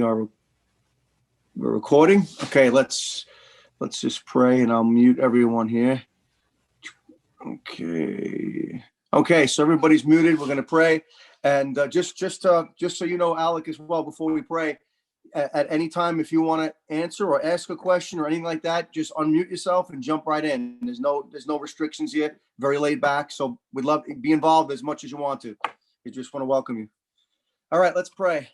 we're recording. Okay, let's just pray, and I'll mute everyone here. Okay, so everybody's muted. We're going to pray, and just so you know, Alec, as well, before we pray, at any time, if you want to answer or ask a question or anything like that, just unmute yourself and jump right in. There's no restrictions yet. Very laid back, so we'd love to be involved as much as you want to. We just want to welcome you. All right, let's pray.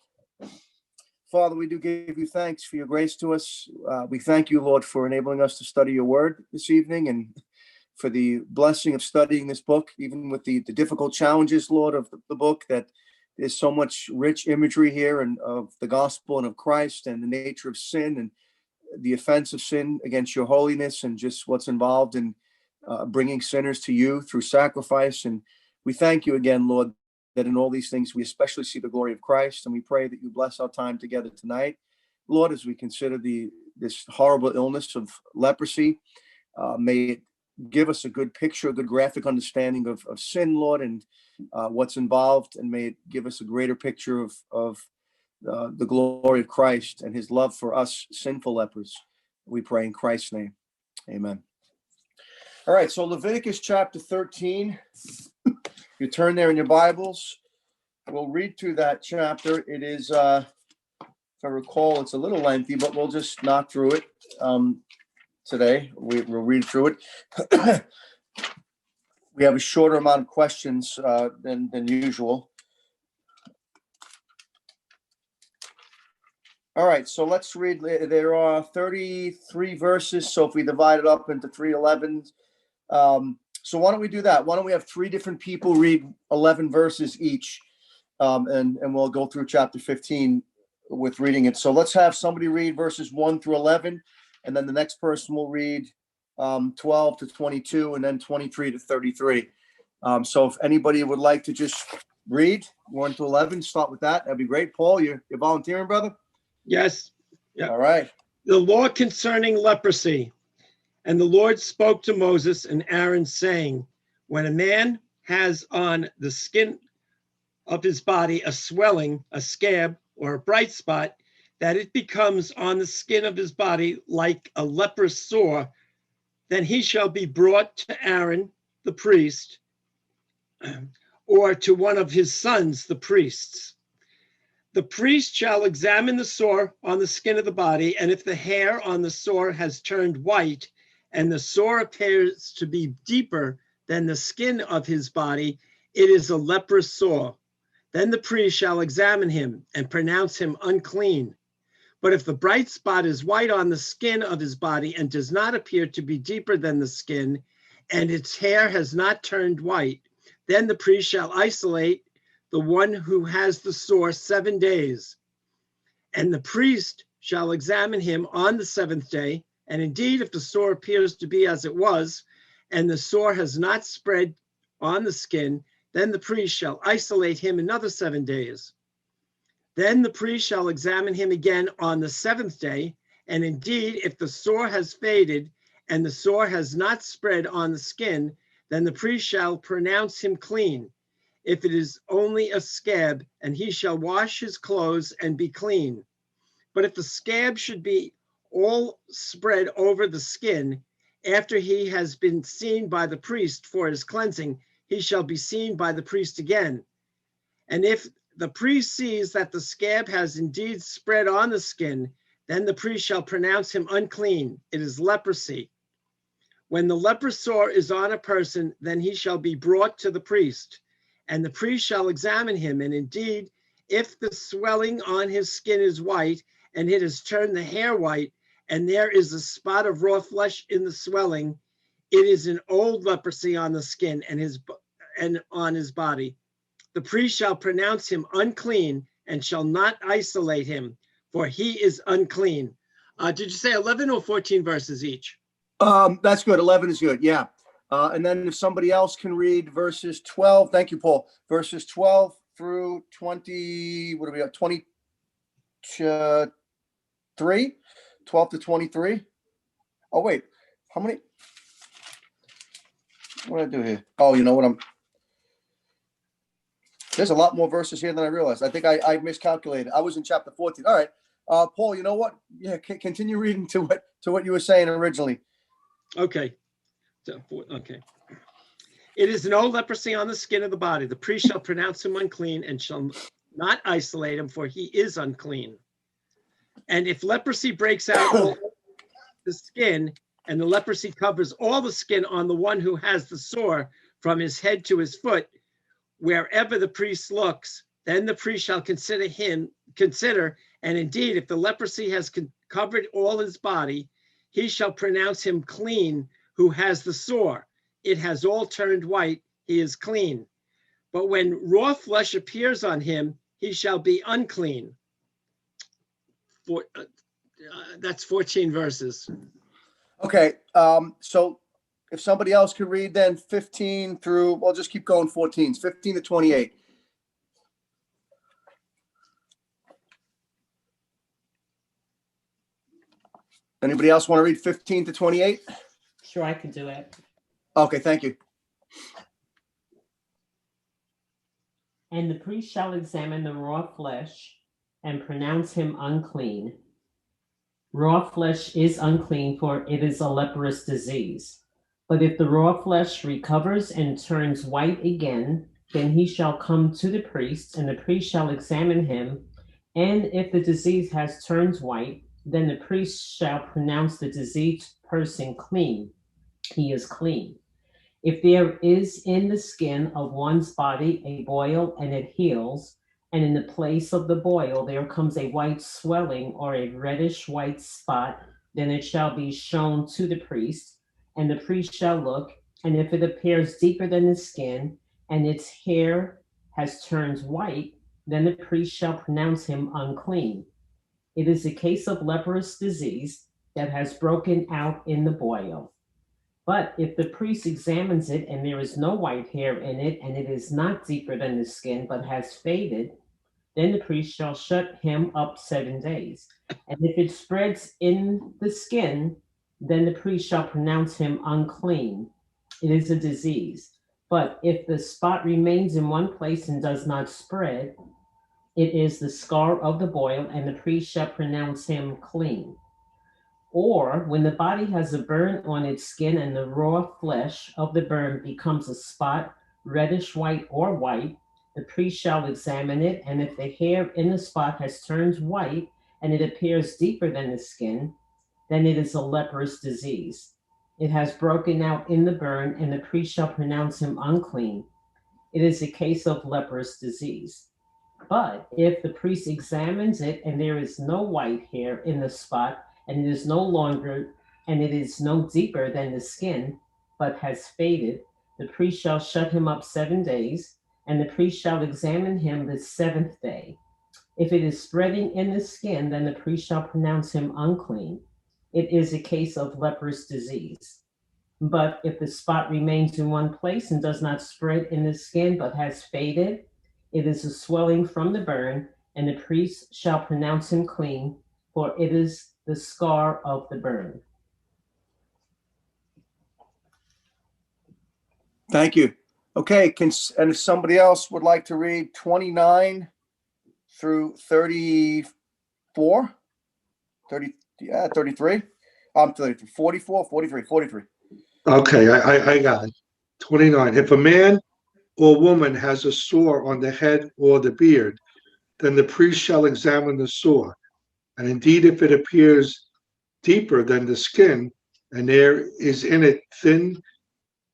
Father, we do give you thanks for your grace to us. We thank you, Lord, for enabling us to study your word this evening, and for the blessing of studying this book, even with the difficult challenges, Lord, of the book, that there's so much rich imagery here and of the gospel and of Christ and the nature of sin and the offense of sin against your holiness, and just what's involved in bringing sinners to you through sacrifice. And we thank you again, Lord, that in all these things we especially see the glory of Christ, and we pray that you bless our time together tonight, Lord, as we consider this horrible illness of leprosy. May it give us a good picture, a good graphic understanding of sin, Lord, and what's involved, and may it give us a greater picture of the glory of Christ and his love for us sinful lepers. We pray in Christ's name. Amen. All right, so Leviticus chapter 13. You turn there in your Bibles. We'll read through that chapter. It is, if I recall, it's a little lengthy, but we'll just knock through it today. We'll read through it. We have a shorter amount of questions than usual. All right, so let's read. There are 33 verses, so if we divide it up into 3:11, so why don't we do that? Why don't we have three different people read 11 verses each, and we'll go through chapter 15 with reading it. So let's have somebody read verses 1 through 11, and then the next person will read 12 to 22, and then 23 to 33. So if anybody would like to just read 1 to 11, start with that. That'd be great. Paul, you're volunteering, brother? Yes. Yeah. All right. The law concerning leprosy. And the Lord spoke to Moses and Aaron, saying, when a man has on the skin of his body a swelling, a scab, or a bright spot, that it becomes on the skin of his body like a leprous sore, then he shall be brought to Aaron, the priest, or to one of his sons, the priests. The priest shall examine the sore on the skin of the body, and if the hair on the sore has turned white, and the sore appears to be deeper than the skin of his body, it is a leprous sore. Then the priest shall examine him and pronounce him unclean. But if the bright spot is white on the skin of his body and does not appear to be deeper than the skin, and its hair has not turned white, then the priest shall isolate the one who has the sore 7 days. And the priest shall examine him on the seventh day. And indeed, if the sore appears to be as it was, and the sore has not spread on the skin, then the priest shall isolate him another 7 days. Then the priest shall examine him again on the seventh day. And indeed, if the sore has faded and the sore has not spread on the skin, then the priest shall pronounce him clean. If it is only a scab, and he shall wash his clothes and be clean. But if the scab should be all spread over the skin, after he has been seen by the priest for his cleansing, he shall be seen by the priest again. And if the priest sees that the scab has indeed spread on the skin, then the priest shall pronounce him unclean. It is leprosy. When the leprous sore is on a person, then he shall be brought to the priest, and the priest shall examine him. And indeed, if the swelling on his skin is white, and it has turned the hair white, and there is a spot of raw flesh in the swelling, it is an old leprosy on the skin and on his body. The priest shall pronounce him unclean and shall not isolate him, for he is unclean. Did you say 11 or 14 verses each? That's good. 11 is good. Yeah. And then if somebody else can read verses 12, thank you, Paul. Verses 12 through 20, what do we got? 23? 12 to 23. Oh, wait. How many? What did I do here? Oh, you know what? There's a lot more verses here than I realized. I think I miscalculated. I was in chapter 14. All right. Paul, you know what? Yeah, continue reading to what you were saying originally. Okay. Okay. It is no leprosy on the skin of the body. The priest shall pronounce him unclean and shall not isolate him, for he is unclean. And if leprosy breaks out all the skin, and the leprosy covers all the skin on the one who has the sore from his head to his foot, wherever the priest looks, then the priest shall consider, and indeed, if the leprosy has covered all his body, he shall pronounce him clean who has the sore. It has all turned white, he is clean. But when raw flesh appears on him, he shall be unclean. That's 14 verses. Okay, so if somebody else could read then 15 through, well, just keep going 14, 15 to 28. Anybody else want to read 15 to 28? Sure, I can do it. Okay, thank you. And the priest shall examine the raw flesh and pronounce him unclean. Raw flesh is unclean, for it is a leprous disease. But if the raw flesh recovers and turns white again, then he shall come to the priest, and the priest shall examine him. And if the disease has turned white, then the priest shall pronounce the diseased person clean. He is clean. If there is in the skin of one's body a boil and it heals, and in the place of the boil there comes a white swelling or a reddish white spot, then it shall be shown to the priest, and the priest shall look, and if it appears deeper than the skin, and its hair has turned white, then the priest shall pronounce him unclean. It is a case of leprous disease that has broken out in the boil. But if the priest examines it and there is no white hair in it, and it is not deeper than the skin but has faded, then the priest shall shut him up 7 days. And if it spreads in the skin, then the priest shall pronounce him unclean. It is a disease. But if the spot remains in one place and does not spread, it is the scar of the boil, and the priest shall pronounce him clean. Or when the body has a burn on its skin and the raw flesh of the burn becomes a spot, reddish white or white, the priest shall examine it, and if the hair in the spot has turned white and it appears deeper than the skin, then it is a leprous disease. It has broken out in the burn, and the priest shall pronounce him unclean. It is a case of leprous disease. But if the priest examines it and there is no white hair in the spot, and it is no deeper than the skin, but has faded, the priest shall shut him up 7 days, and the priest shall examine him the 7th day. If it is spreading in the skin, then the priest shall pronounce him unclean. It is a case of leprous disease. But if the spot remains in one place and does not spread in the skin, but has faded, it is a swelling from the burn, and the priest shall pronounce him clean, for it is the scar of the burn. Thank you. Okay, and if somebody else would like to read 29 through 34, 33, 44, 43. Okay, I got it. 29. If a man or woman has a sore on the head or the beard, then the priest shall examine the sore. And indeed, if it appears deeper than the skin, and there is in it thin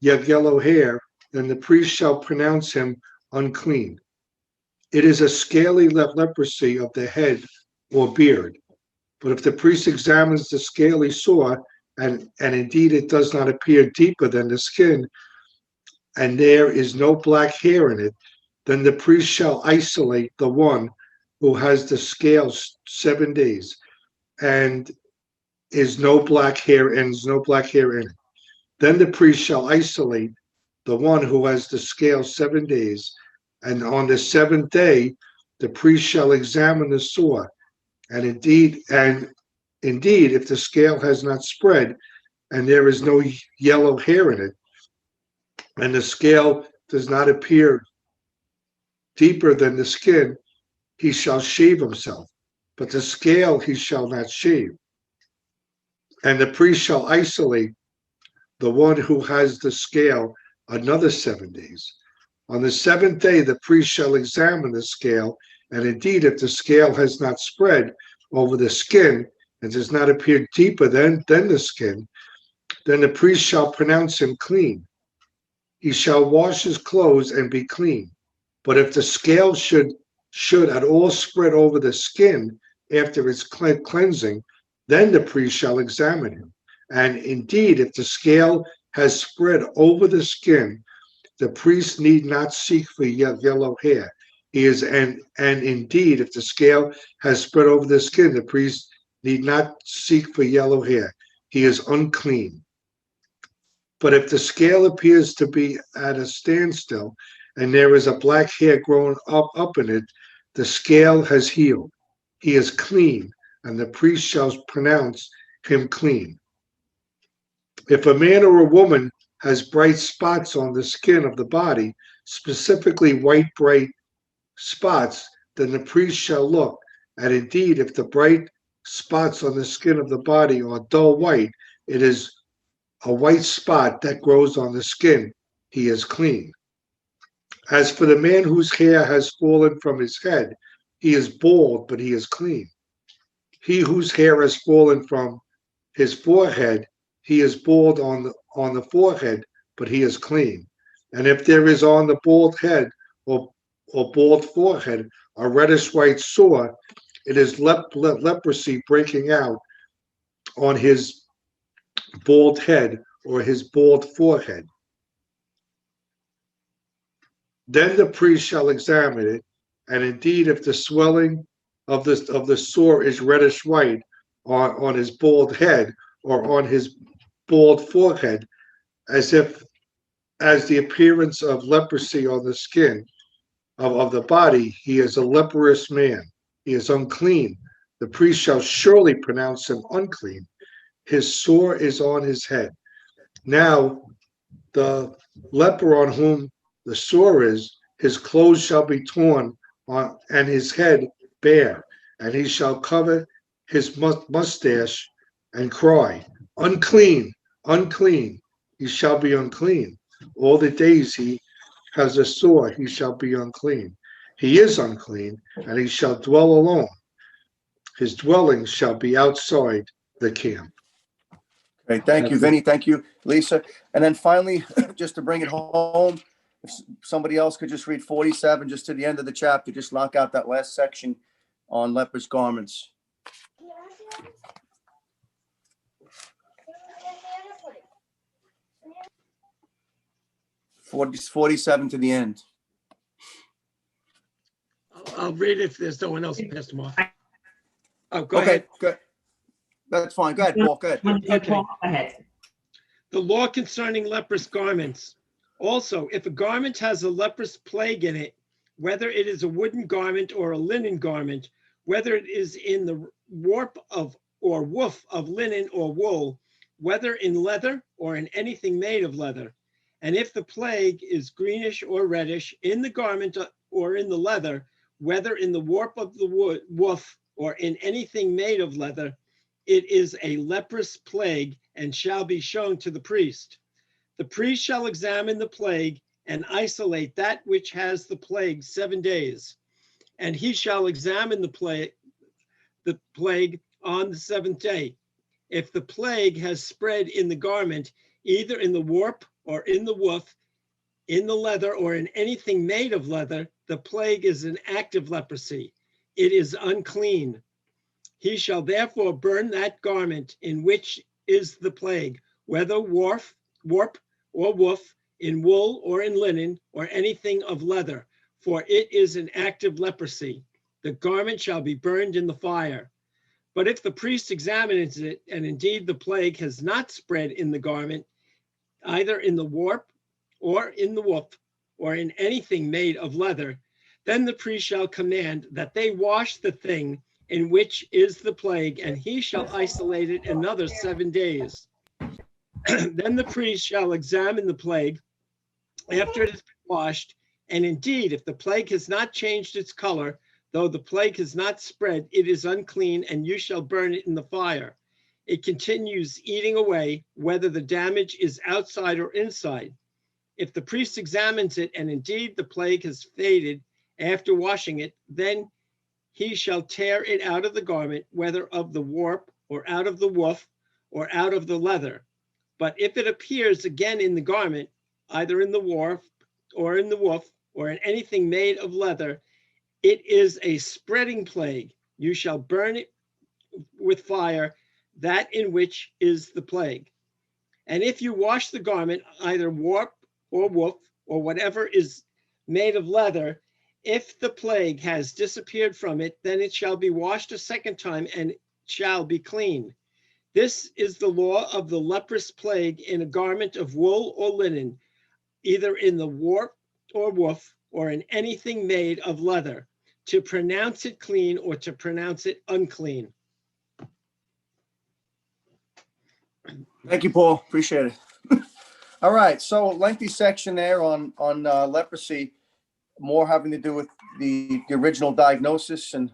yet yellow hair, then the priest shall pronounce him unclean. It is a scaly leprosy of the head or beard. But if the priest examines the scaly sore, and indeed it does not appear deeper than the skin, and there is no black hair in it, then the priest shall isolate the one who has the scales 7 days, and is no black hair in it. Then the priest shall isolate the one who has the scale 7 days, and on the 7th day the priest shall examine the sore, and indeed, if the scale has not spread, and there is no yellow hair in it, and the scale does not appear deeper than the skin, he shall shave himself. but the scale he shall not shave. And the priest shall isolate the one who has the scale another 7 days. On the seventh day, the priest shall examine the scale, and indeed, if the scale has not spread over the skin and does not appear deeper than the skin, then the priest shall pronounce him clean. He shall wash his clothes and be clean. But if the scale should at all spread over the skin after its cleansing, then the priest shall examine him. And indeed, if the scale has spread over the skin, the priest need not seek for yellow hair. And indeed, if the scale has spread over the skin, the priest need not seek for yellow hair. He is unclean. But if the scale appears to be at a standstill and there is a black hair growing up in it, the scale has healed. He is clean, and the priest shall pronounce him clean. If a man or a woman has bright spots on the skin of the body, specifically white bright spots, then the priest shall look. And indeed, if the bright spots on the skin of the body are dull white, it is a white spot that grows on the skin. He is clean. As for the man whose hair has fallen from his head, he is bald, but he is clean. He whose hair has fallen from his forehead, he is bald on the forehead, but he is clean. And if there is on the bald head or bald forehead a reddish white sore, it is leprosy breaking out on his bald head or his bald forehead. Then the priest shall examine it, and indeed, if the swelling of the sore is reddish white on his bald head or on his bald forehead, as the appearance of leprosy on the skin of the body, he is a leprous man. He is unclean. The priest shall surely pronounce him unclean. His sore is on his head. Now, the leper on whom the sore is, his clothes shall be torn and his head bare, and he shall cover his mustache and cry, unclean, unclean. He shall be unclean. All the days he has a sore, he shall be unclean. He is unclean, and he shall dwell alone. His dwelling shall be outside the camp. Okay, thank you, Vinny. Thank you, Lisa. And then finally, just to bring it home, if somebody else could just read 47, just to the end of the chapter, just knock out that last section on leprous garments. Forty 47 to the end. I'll read it if there's no one else. Pass them off. Oh, go ahead. Good. That's fine. Go ahead, Paul. Go ahead. Okay. Go ahead. The law concerning leprous garments. Also, if a garment has a leprous plague in it, whether it is a wooden garment or a linen garment, whether it is in the warp of or woof of linen or wool, whether in leather or in anything made of leather, and if the plague is greenish or reddish in the garment or in the leather, whether in the warp of the woof or in anything made of leather, it is a leprous plague and shall be shown to the priest. The priest shall examine the plague and isolate that which has the plague 7 days. And he shall examine the plague on the seventh day. If the plague has spread in the garment, either in the warp or in the woof, in the leather or in anything made of leather, the plague is an active leprosy. It is unclean. He shall therefore burn that garment in which is the plague, whether warp or woof, in wool or in linen or anything of leather, for it is an active leprosy. The garment shall be burned in the fire. But if the priest examines it, and indeed the plague has not spread in the garment, either in the warp or in the woof, or in anything made of leather, then the priest shall command that they wash the thing in which is the plague, and he shall isolate it another 7 days. Then the priest shall examine the plague after it has been washed, and indeed, if the plague has not changed its color, Though the plague has not spread, it is unclean, and you shall burn it in the fire. It continues eating away, whether the damage is outside or inside. If the priest examines it, and indeed the plague has faded after washing it, then he shall tear it out of the garment, whether of the warp, or out of the woof, or out of the leather. But if it appears again in the garment, either in the warp, or in the woof, or in anything made of leather, it is a spreading plague. You shall burn it with fire, that in which is the plague. And if you wash the garment, either warp or woof, or whatever is made of leather, if the plague has disappeared from it, then it shall be washed a second time and shall be clean. This is the law of the leprous plague in a garment of wool or linen, either in the warp or woof, or in anything made of leather, to pronounce it clean or to pronounce it unclean. Thank you, Paul. Appreciate it. All right. So lengthy section there on leprosy, more having to do with the original diagnosis and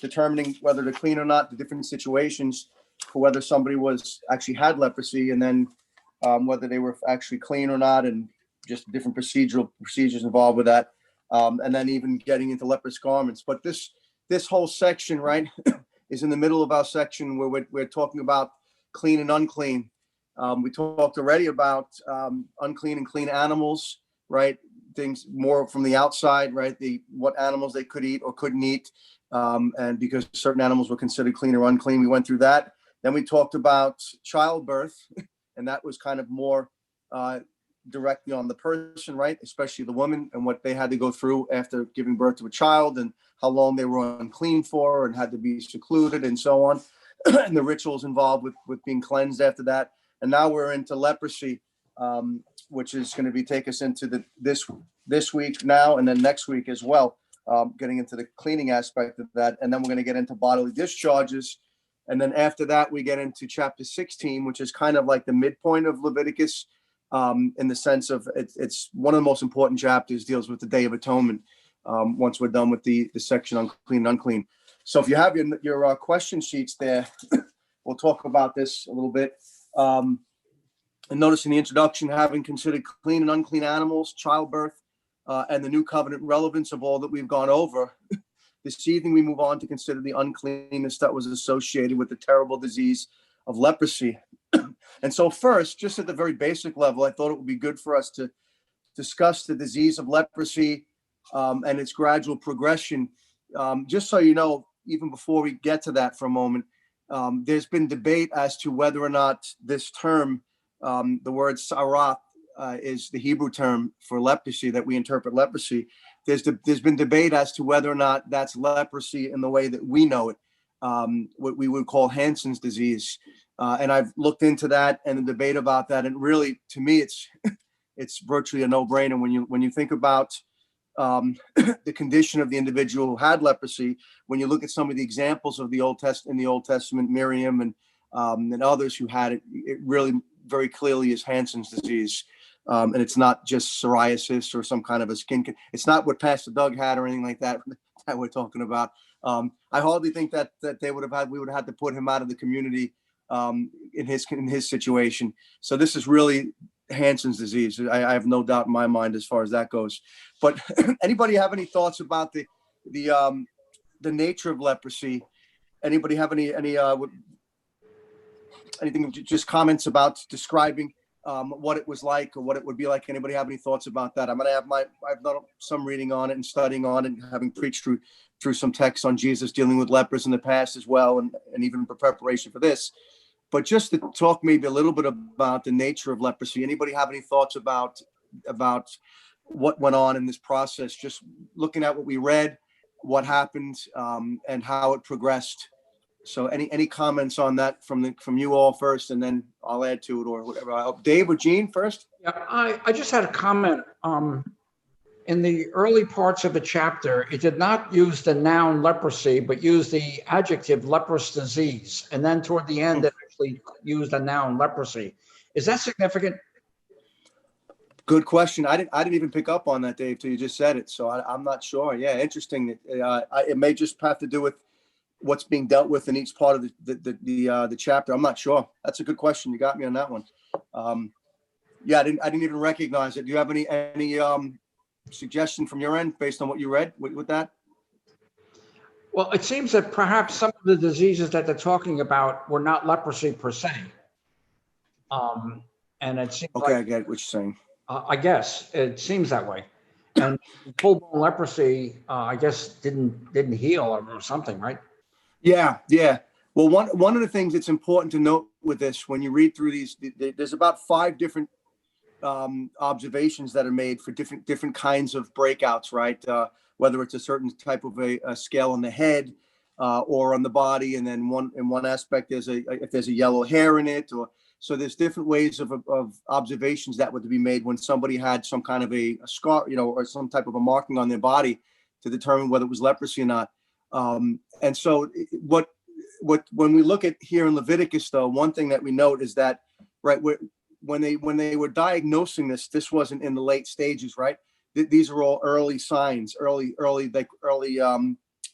determining whether to clean or not, the different situations for whether somebody was actually had leprosy, and then whether they were actually clean or not, and just different procedures involved with that. And then even getting into leprous garments. But this whole section, right, is in the middle of our section where we're talking about clean and unclean. We talked already about unclean and clean animals, right? Things more from the outside, right? What animals they could eat or couldn't eat, and because certain animals were considered clean or unclean, we went through that. Then we talked about childbirth, and that was kind of more directly on the person, right? Especially the woman, and what they had to go through after giving birth to a child, and how long they were unclean for and had to be secluded and so on, and the rituals involved with being cleansed after that. And now we're into leprosy, which is going to take us into this week now, and then next week as well, getting into the cleaning aspect of that. And then we're going to get into bodily discharges. And then after that, we get into chapter 16, which is kind of like the midpoint of Leviticus, in the sense of it's one of the most important chapters, deals with the Day of Atonement, once we're done with the section on clean and unclean. So if you have your question sheets there, we'll talk about this a little bit. And notice in the introduction, having considered clean and unclean animals, childbirth, and the new covenant relevance of all that we've gone over, this evening we move on to consider the uncleanness that was associated with the terrible disease of leprosy. And so first, just at the very basic level, I thought it would be good for us to discuss the disease of leprosy and its gradual progression. Just so you know, even before we get to that for a moment, there's been debate as to whether or not this term, the word sarath, is the Hebrew term for leprosy that we interpret leprosy. There's been debate as to whether or not that's leprosy in the way that we know it, what we would call Hansen's disease. And I've looked into that and the debate about that. And really, to me, it's virtually a no-brainer when you think about the condition of the individual who had leprosy. When you look at some of the examples of the Old Testament, Miriam and others who had it, it really very clearly is Hansen's disease. And it's not just psoriasis or some kind of a it's not what Pastor Doug had or anything like that that we're talking about. I hardly think that we would have had to put him out of the community in his situation. So this is really Hansen's disease. I have no doubt in my mind as far as that goes. But anybody have any thoughts about the nature of leprosy? Anybody have anything, just comments about describing what it was like or what it would be like? Anybody have any thoughts about that? I've done some reading on it and studying on it, and having preached through some texts on Jesus dealing with lepers in the past as well, and even for preparation for this. But just to talk maybe a little bit about the nature of leprosy. Anybody have any thoughts about what went on in this process? Just looking at what we read, what happened, and how it progressed. So any comments on that from you all first, and then I'll add to it or whatever. Dave or Gene first? Yeah, I just had a comment. In the early parts of the chapter, it did not use the noun leprosy, but used the adjective leprous disease. And then toward the end, it actually used the noun leprosy. Is that significant? Good question. I didn't even pick up on that, Dave, till you just said it. So I'm not sure. Yeah, interesting. It may just have to do with what's being dealt with in each part of the chapter. I'm not sure. That's a good question. You got me on that one. Yeah, I didn't even recognize it. Do you have any suggestion from your end based on what you read with that? Well, it seems that perhaps some of the diseases that they're talking about were not leprosy per se. And it seems Okay, like, I get what you're saying. I guess it seems that way. And full-blown leprosy, I guess, didn't heal or something, right? Yeah, yeah. Well, one of the things that's important to note with this, when you read through these, there's about 5 different observations that are made for different kinds of breakouts, right? Whether it's a certain type of a scale on the head or on the body, and then one aspect if there's a yellow hair in it, or so there's different ways of observations that were to be made when somebody had some kind of a scar, or some type of a marking on their body to determine whether it was leprosy or not. And so when we look at here in Leviticus, though, one thing that we note is that, right, when they were diagnosing this wasn't in the late stages, right? These are all early signs, early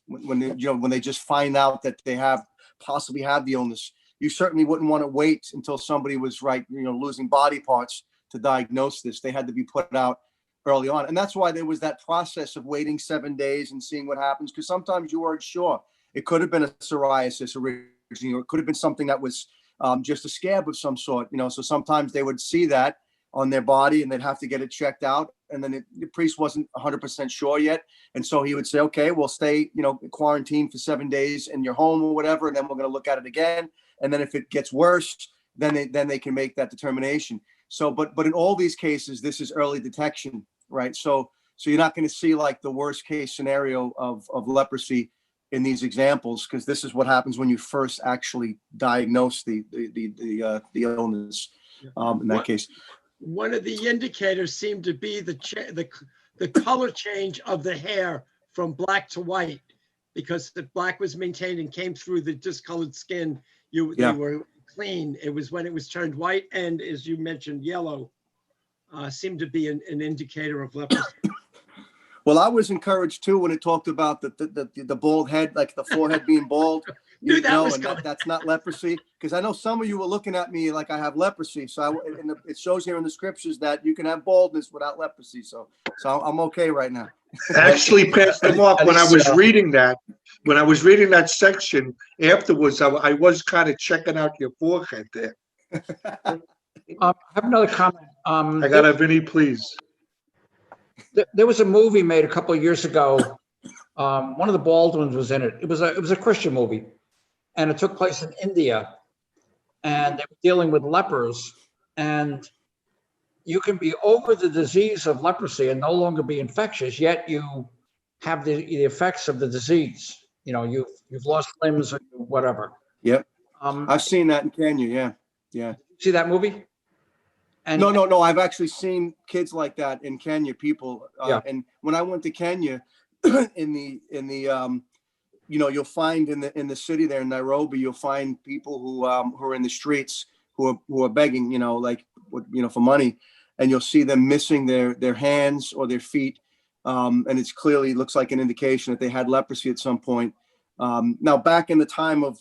when they just find out that they possibly have the illness. You certainly wouldn't want to wait until somebody was losing body parts to diagnose this. They had to be put out early on, and that's why there was that process of waiting 7 days and seeing what happens, because sometimes you weren't sure. It could have been a psoriasis originally, or it could have been something that was just a scab of some sort, so sometimes they would see that on their body and they'd have to get it checked out. And then the priest wasn't 100% sure yet. And so he would say, okay, we'll stay, quarantined for 7 days in your home or whatever. And then we're going to look at it again. And then if it gets worse, then they can make that determination. So, but in all these cases, this is early detection, right? So you're not going to see like the worst case scenario of leprosy in these examples, because this is what happens when you first actually diagnose the illness. In that case, one of the indicators seemed to be the color change of the hair from black to white, because the black was maintained and came through the discolored skin. They were clean. It was when it was turned white and, as you mentioned, yellow, seemed to be an indicator of leprosy. Well, I was encouraged too when it talked about the bald head, like the forehead being bald. Knew that was coming. That's not leprosy, because I know some of you were looking at me like I have leprosy. So it shows here in the scriptures that you can have baldness without leprosy. So I'm okay right now. Actually, Pastor Mark, when I was reading that section afterwards, I was kind of checking out your forehead there. I have another comment. I got a Vinny, please. There was a movie made a couple of years ago. One of the Baldwins was in it. It was a Christian movie, and it took place in India, and they were dealing with lepers. And you can be over the disease of leprosy and no longer be infectious, yet you have the effects of the disease. You've lost limbs or whatever. Yep. I've seen that in Kenya. Yeah. See that movie? And no. I've actually seen kids like that in Kenya. People, and when I went to Kenya, in the you'll find in the city there in Nairobi, you'll find people who are in the streets who are begging, for money, and you'll see them missing their hands or their feet, and it's clearly looks like an indication that they had leprosy at some point. Now, back in the time of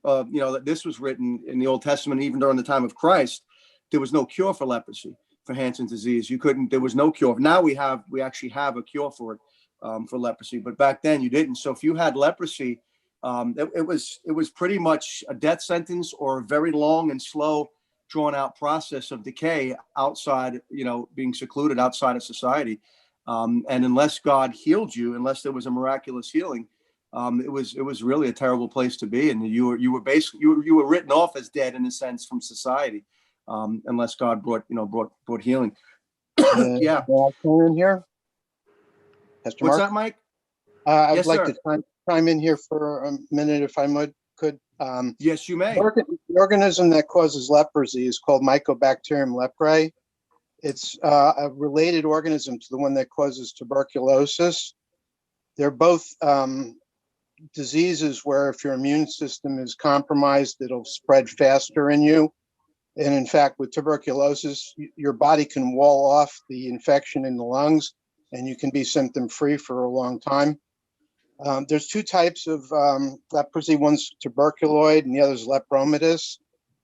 that this was written in the Old Testament, even during the time of Christ, there was no cure for leprosy, for Hansen's disease. There was no cure. Now we actually have a cure for it, for leprosy, but back then you didn't. So if you had leprosy, it was pretty much a death sentence or a very long and slow, drawn out process of decay outside, being secluded outside of society. And unless God healed you, unless there was a miraculous healing, it was really a terrible place to be. And you were written off as dead in a sense from society. Unless God brought healing. Yeah. In here, Pastor What's Mark? that, Mike? I'd Yes, like sir. to chime in here for a minute, if I could. Yes, you may. The organism that causes leprosy is called Mycobacterium leprae. It's a related organism to the one that causes tuberculosis. They're both diseases where if your immune system is compromised, it'll spread faster in you. And in fact, with tuberculosis, your body can wall off the infection in the lungs, and you can be symptom-free for a long time. There's two types of leprosy. One's tuberculoid, and the other is lepromatous.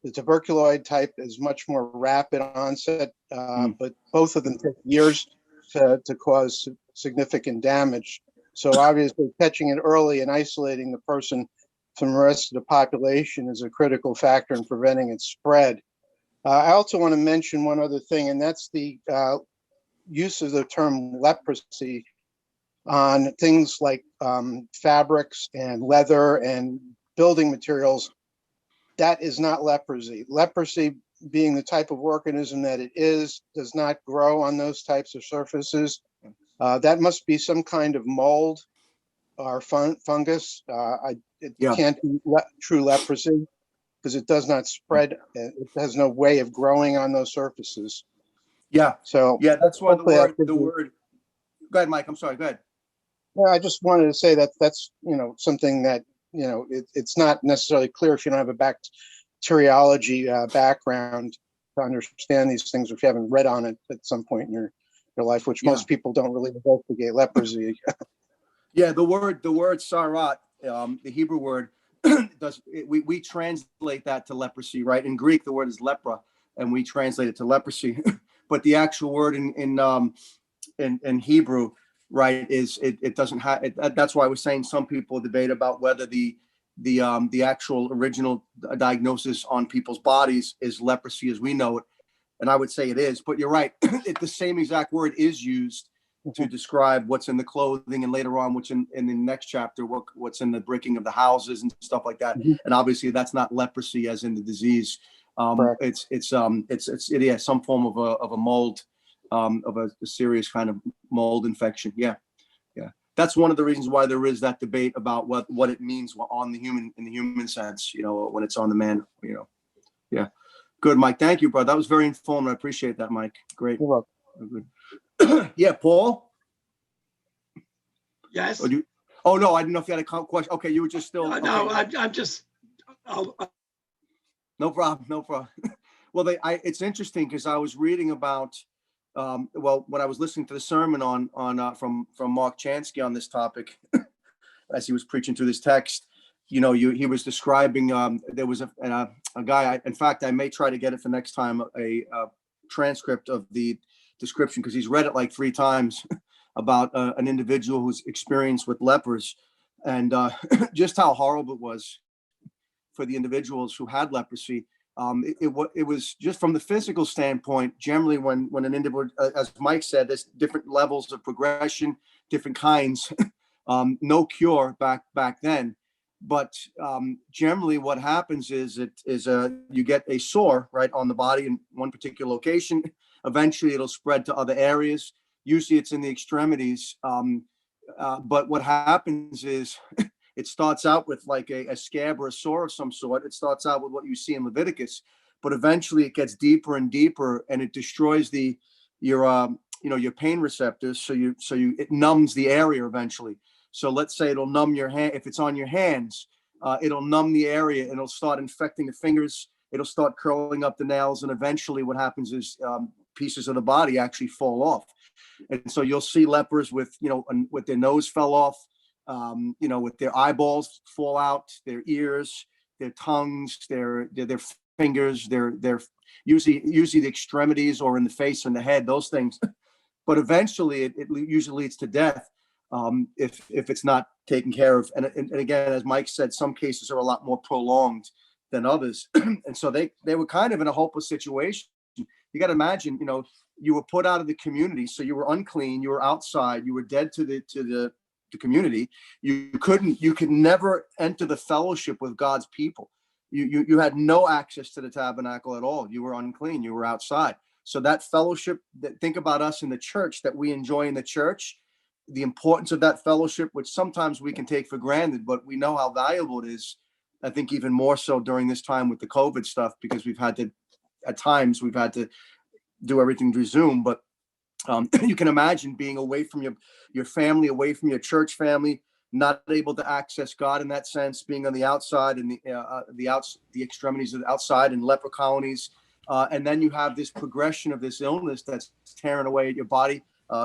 The tuberculoid type is much more rapid onset, but both of them take years to cause significant damage. So obviously, catching it early and isolating the person from the rest of the population is a critical factor in preventing its spread. I also want to mention one other thing, and that's the use of the term leprosy on things like fabrics and leather and building materials. That is not leprosy. Leprosy, being the type of organism that it is, does not grow on those types of surfaces. That must be some kind of mold or fungus. It can't be true leprosy because it does not spread. It has no way of growing on those surfaces. Yeah. So yeah, that's why the word. Go ahead, Mike. I'm sorry. Go ahead. Yeah, I just wanted to say that that's something that it's not necessarily clear if you don't have a bacteriology background to understand these things, if you haven't read on it at some point in your life, which most people don't really investigate leprosy. Yeah, the word sarat, the Hebrew word, we translate that to leprosy, right? In Greek, the word is lepra, and we translate it to leprosy. But the actual word in Hebrew, right, is it doesn't have it. That's why I was saying some people debate about whether the actual original diagnosis on people's bodies is leprosy as we know it, and I would say it is. But you're right, the same exact word is used to describe what's in the clothing, and later on, which in the next chapter, what's in the bricking of the houses and stuff like that. And obviously, that's not leprosy as in the disease. It's some form of a mold, of a serious kind of mold infection. Yeah. That's one of the reasons why there is that debate about what it means on the human, in the human sense. When it's on the man. Yeah. Good, Mike. Thank you, bro. That was very informative. I appreciate that, Mike. Great. You're welcome. Good. Yeah, Paul. Yes. Oh no, I didn't know if you had a question. Okay, you were just still. No, okay. I'm just. No problem. Well, it's interesting because I was reading about, when I was listening to the sermon from Mark Chansky on this topic, as he was preaching through this text, he was describing. There was a guy. In fact, I may try to get it for next time, a transcript of the description, because he's read it like 3 times about an individual who's experienced with lepers, and just how horrible it was for the individuals who had leprosy. It was just from the physical standpoint. Generally, when an individual, as Mike said, there's different levels of progression, different kinds. No cure back then, but generally, what happens is you get a sore right on the body in one particular location. Eventually, it'll spread to other areas. Usually, it's in the extremities. But what happens is it starts out with like a scab or a sore of some sort. It starts out with what you see in Leviticus, but eventually it gets deeper and deeper, and it destroys your pain receptors. So it numbs the area eventually. So let's say it'll numb your hand. If it's on your hands, it'll numb the area, and it'll start infecting the fingers. It'll start curling up the nails, and eventually what happens is pieces of the body actually fall off. And so you'll see lepers with their nose fell off, with their eyeballs fall out, their ears, their tongues, their fingers, their usually the extremities, or in the face and the head, those things. But eventually it usually leads to death if it's not taken care of. And again, as Mike said, some cases are a lot more prolonged than others. And so they were kind of in a hopeless situation. You got to imagine, you were put out of the community, so you were unclean, you were outside, you were dead to the community. You could never enter the fellowship with God's people. You had no access to the tabernacle at all. You were unclean, you were outside. So that fellowship, think about us in the church, that we enjoy in the church, the importance of that fellowship, which sometimes we can take for granted, but we know how valuable it is. I think even more so during this time with the COVID stuff, because at times we've had to do everything through Zoom. But you can imagine being away from your family, away from your church family, not able to access God in that sense, being on the outside, and the extremities of the outside in leper colonies, And then you have this progression of this illness that's tearing away at your body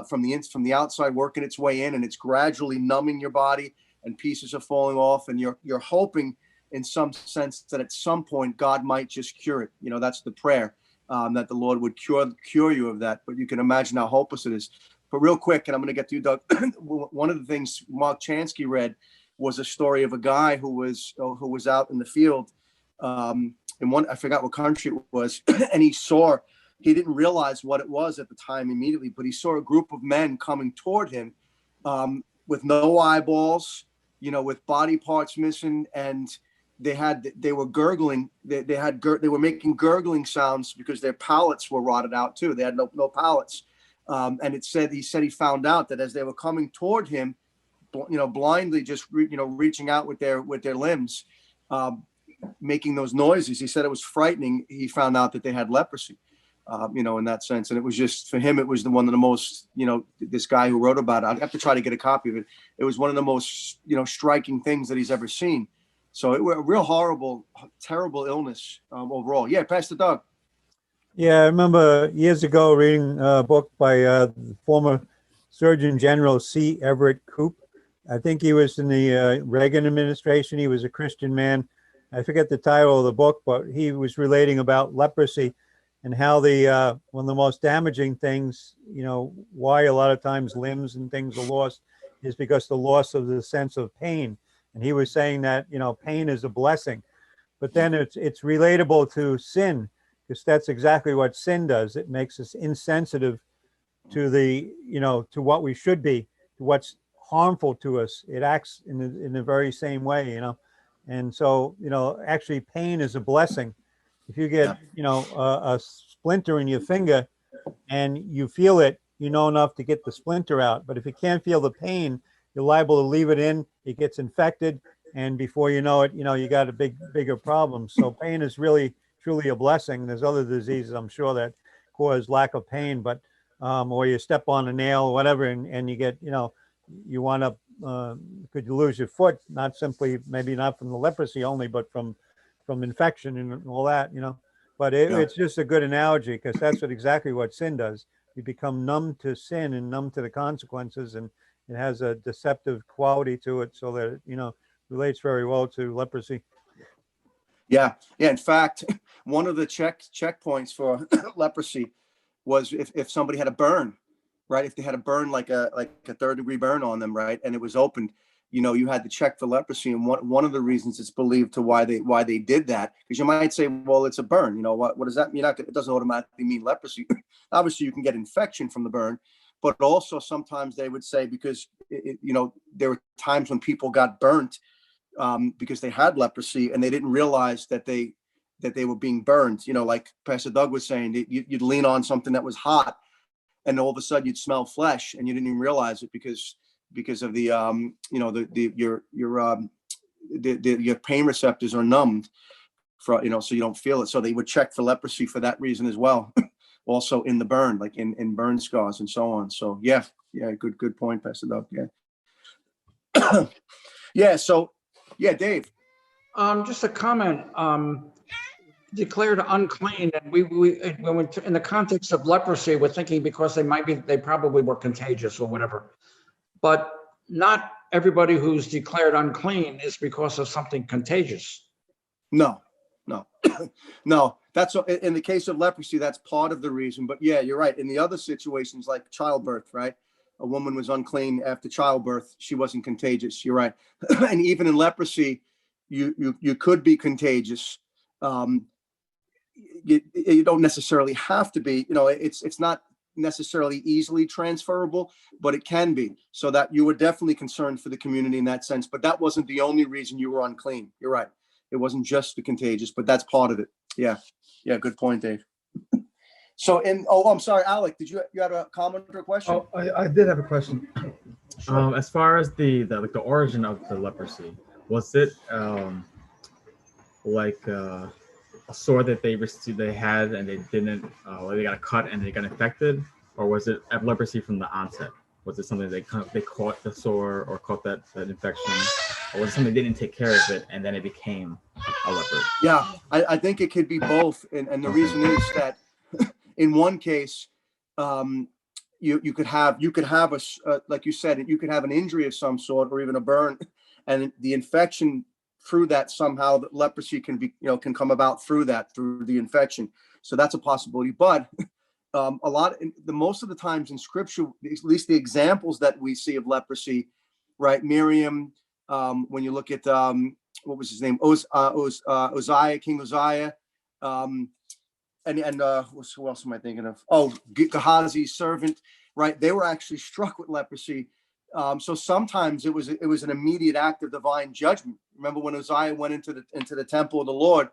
from the outside, working its way in, and it's gradually numbing your body, and pieces are falling off, and you're hoping in some sense that at some point God might just cure it. You know, that's the prayer, that the Lord would cure you of that. But you can imagine how hopeless it is. But real quick, and I'm going to get to you, Doug. One of the things Mark Chansky read was a story of a guy who was out in the field, I forgot what country it was, and he didn't realize what it was at the time immediately, but he saw a group of men coming toward him, with no eyeballs, you know, with body parts missing, and they were gurgling. They were making gurgling sounds because their palates were rotted out too. They had no palates. And he said he found out that as they were coming toward him, you know, blindly just reaching out with their limbs, making those noises. He said it was frightening. He found out that they had leprosy, you know, in that sense. And it was just, for him, it was one of the most, you know, this guy who wrote about it, I'd have to try to get a copy of it. It was one of the most, you know, striking things that he's ever seen. So it was a real horrible, terrible illness overall. Yeah, Pastor Doug. Yeah, I remember years ago reading a book by the former Surgeon General C. Everett Koop. I think he was in the Reagan administration. He was a Christian man. I forget the title of the book, but he was relating about leprosy and how one of the most damaging things, you know, why a lot of times limbs and things are lost is because the loss of the sense of pain. And he was saying that, you know, pain is a blessing, but then it's relatable to sin, because that's exactly what sin does. It makes us insensitive to to what we should be, to what's harmful to us. It acts in the very same way, you know. And so, you know, actually pain is a blessing. If you get, you know, a splinter in your finger and you feel it, you know enough to get the splinter out. But if you can't feel the pain, you're liable to leave it in, it gets infected, and before you know it, you know, you got a bigger problem. So pain is really, truly a blessing. There's other diseases, I'm sure, that cause lack of pain, but or you step on a nail or whatever, and you get, you know, you wind up, could you lose your foot, not simply, maybe not from the leprosy only, but from infection and all that, you know. But it's just a good analogy, because that's exactly what sin does. You become numb to sin and numb to the consequences, and it has a deceptive quality to it, so that, you know, relates very well to leprosy. Yeah. In fact, one of the checkpoints for leprosy was if somebody had a burn, right? If they had a burn, like a third-degree burn on them, right, and it was opened, you know, you had to check for leprosy. And one of the reasons it's believed to why they did that, because you might say, well, it's a burn. You know, what does that mean? It doesn't automatically mean leprosy. Obviously, you can get infection from the burn, but also sometimes they would say, because you know, there were times when people got burnt because they had leprosy and they didn't realize that they were being burned. You know, like Pastor Doug was saying, you'd lean on something that was hot, and all of a sudden you'd smell flesh, and you didn't even realize it because of the you know, your pain receptors are numbed, for, you know, so you don't feel it. So they would check for leprosy for that reason as well. Also in the burn, like in burn scars and so on. So yeah, good point, Pastor Doug. Yeah. Yeah. So yeah, Dave. Just a comment. Declared unclean, and we when in the context of leprosy, we're thinking because they probably were contagious or whatever, but not everybody who's declared unclean is because of something contagious. No. No, that's in the case of leprosy, that's part of the reason. But yeah, you're right. In the other situations, like childbirth, right? A woman was unclean after childbirth. She wasn't contagious. You're right. And even in leprosy, you could be contagious. You don't necessarily have to be. You know, it's not necessarily easily transferable, but it can be. So that you were definitely concerned for the community in that sense. But that wasn't the only reason you were unclean. You're right. It wasn't just the contagious, but that's part of it. Yeah. Good point, Dave. So, I'm sorry, Alec, did you have a comment or a question? Oh, I did have a question. As far as the origin of the leprosy, was it like a sore that they had and they didn't, or they got a cut and they got infected, or was it leprosy from the onset? Was it something they caught the sore or caught that infection? or was it something they didn't take care of it and then it became a leper? Yeah, I think it could be both. And the reason is that in one case, you could have like you said, you could have an injury of some sort or even a burn, and the infection through that somehow, that leprosy can be, can come about through the infection. So that's a possibility. But most of the times in scripture, at least the examples that we see of leprosy, right? Miriam, when you look at what was his name? Uzziah, King Uzziah, and who else am I thinking of? Oh, Gehazi's servant, right? They were actually struck with leprosy. So sometimes it was an immediate act of divine judgment. Remember when Uzziah went into the temple of the Lord,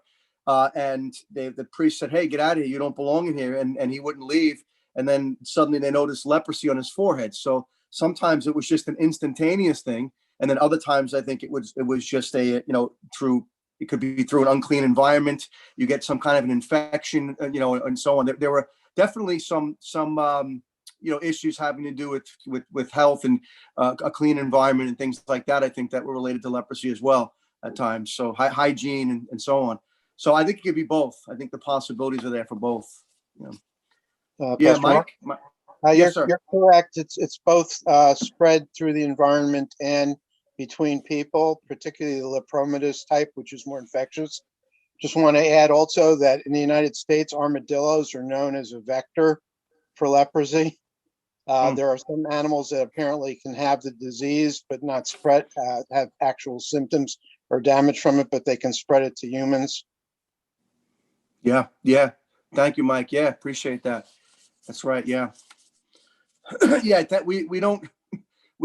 and the priest said, "Hey, get out of here! You don't belong in here," and he wouldn't leave. And then suddenly they noticed leprosy on his forehead. So sometimes it was just an instantaneous thing, and then other times I think it was just a it could be through an unclean environment. You get some kind of an infection, and so on. There were definitely some issues having to do with health and a clean environment and things like that. I think that were related to leprosy as well at times. So hygiene and so on. So I think it could be both. I think the possibilities are there for both. Yeah, Mike. Yes, sir. You're correct. It's both spread through the environment and between people, particularly the lepromatous type, which is more infectious. Just want to add also that in the United States, armadillos are known as a vector for leprosy. There are some animals that apparently can have the disease but not spread, have actual symptoms or damage from it, but they can spread it to humans. Yeah. Thank you, Mike. Yeah, appreciate that. That's right. Yeah. Yeah, that we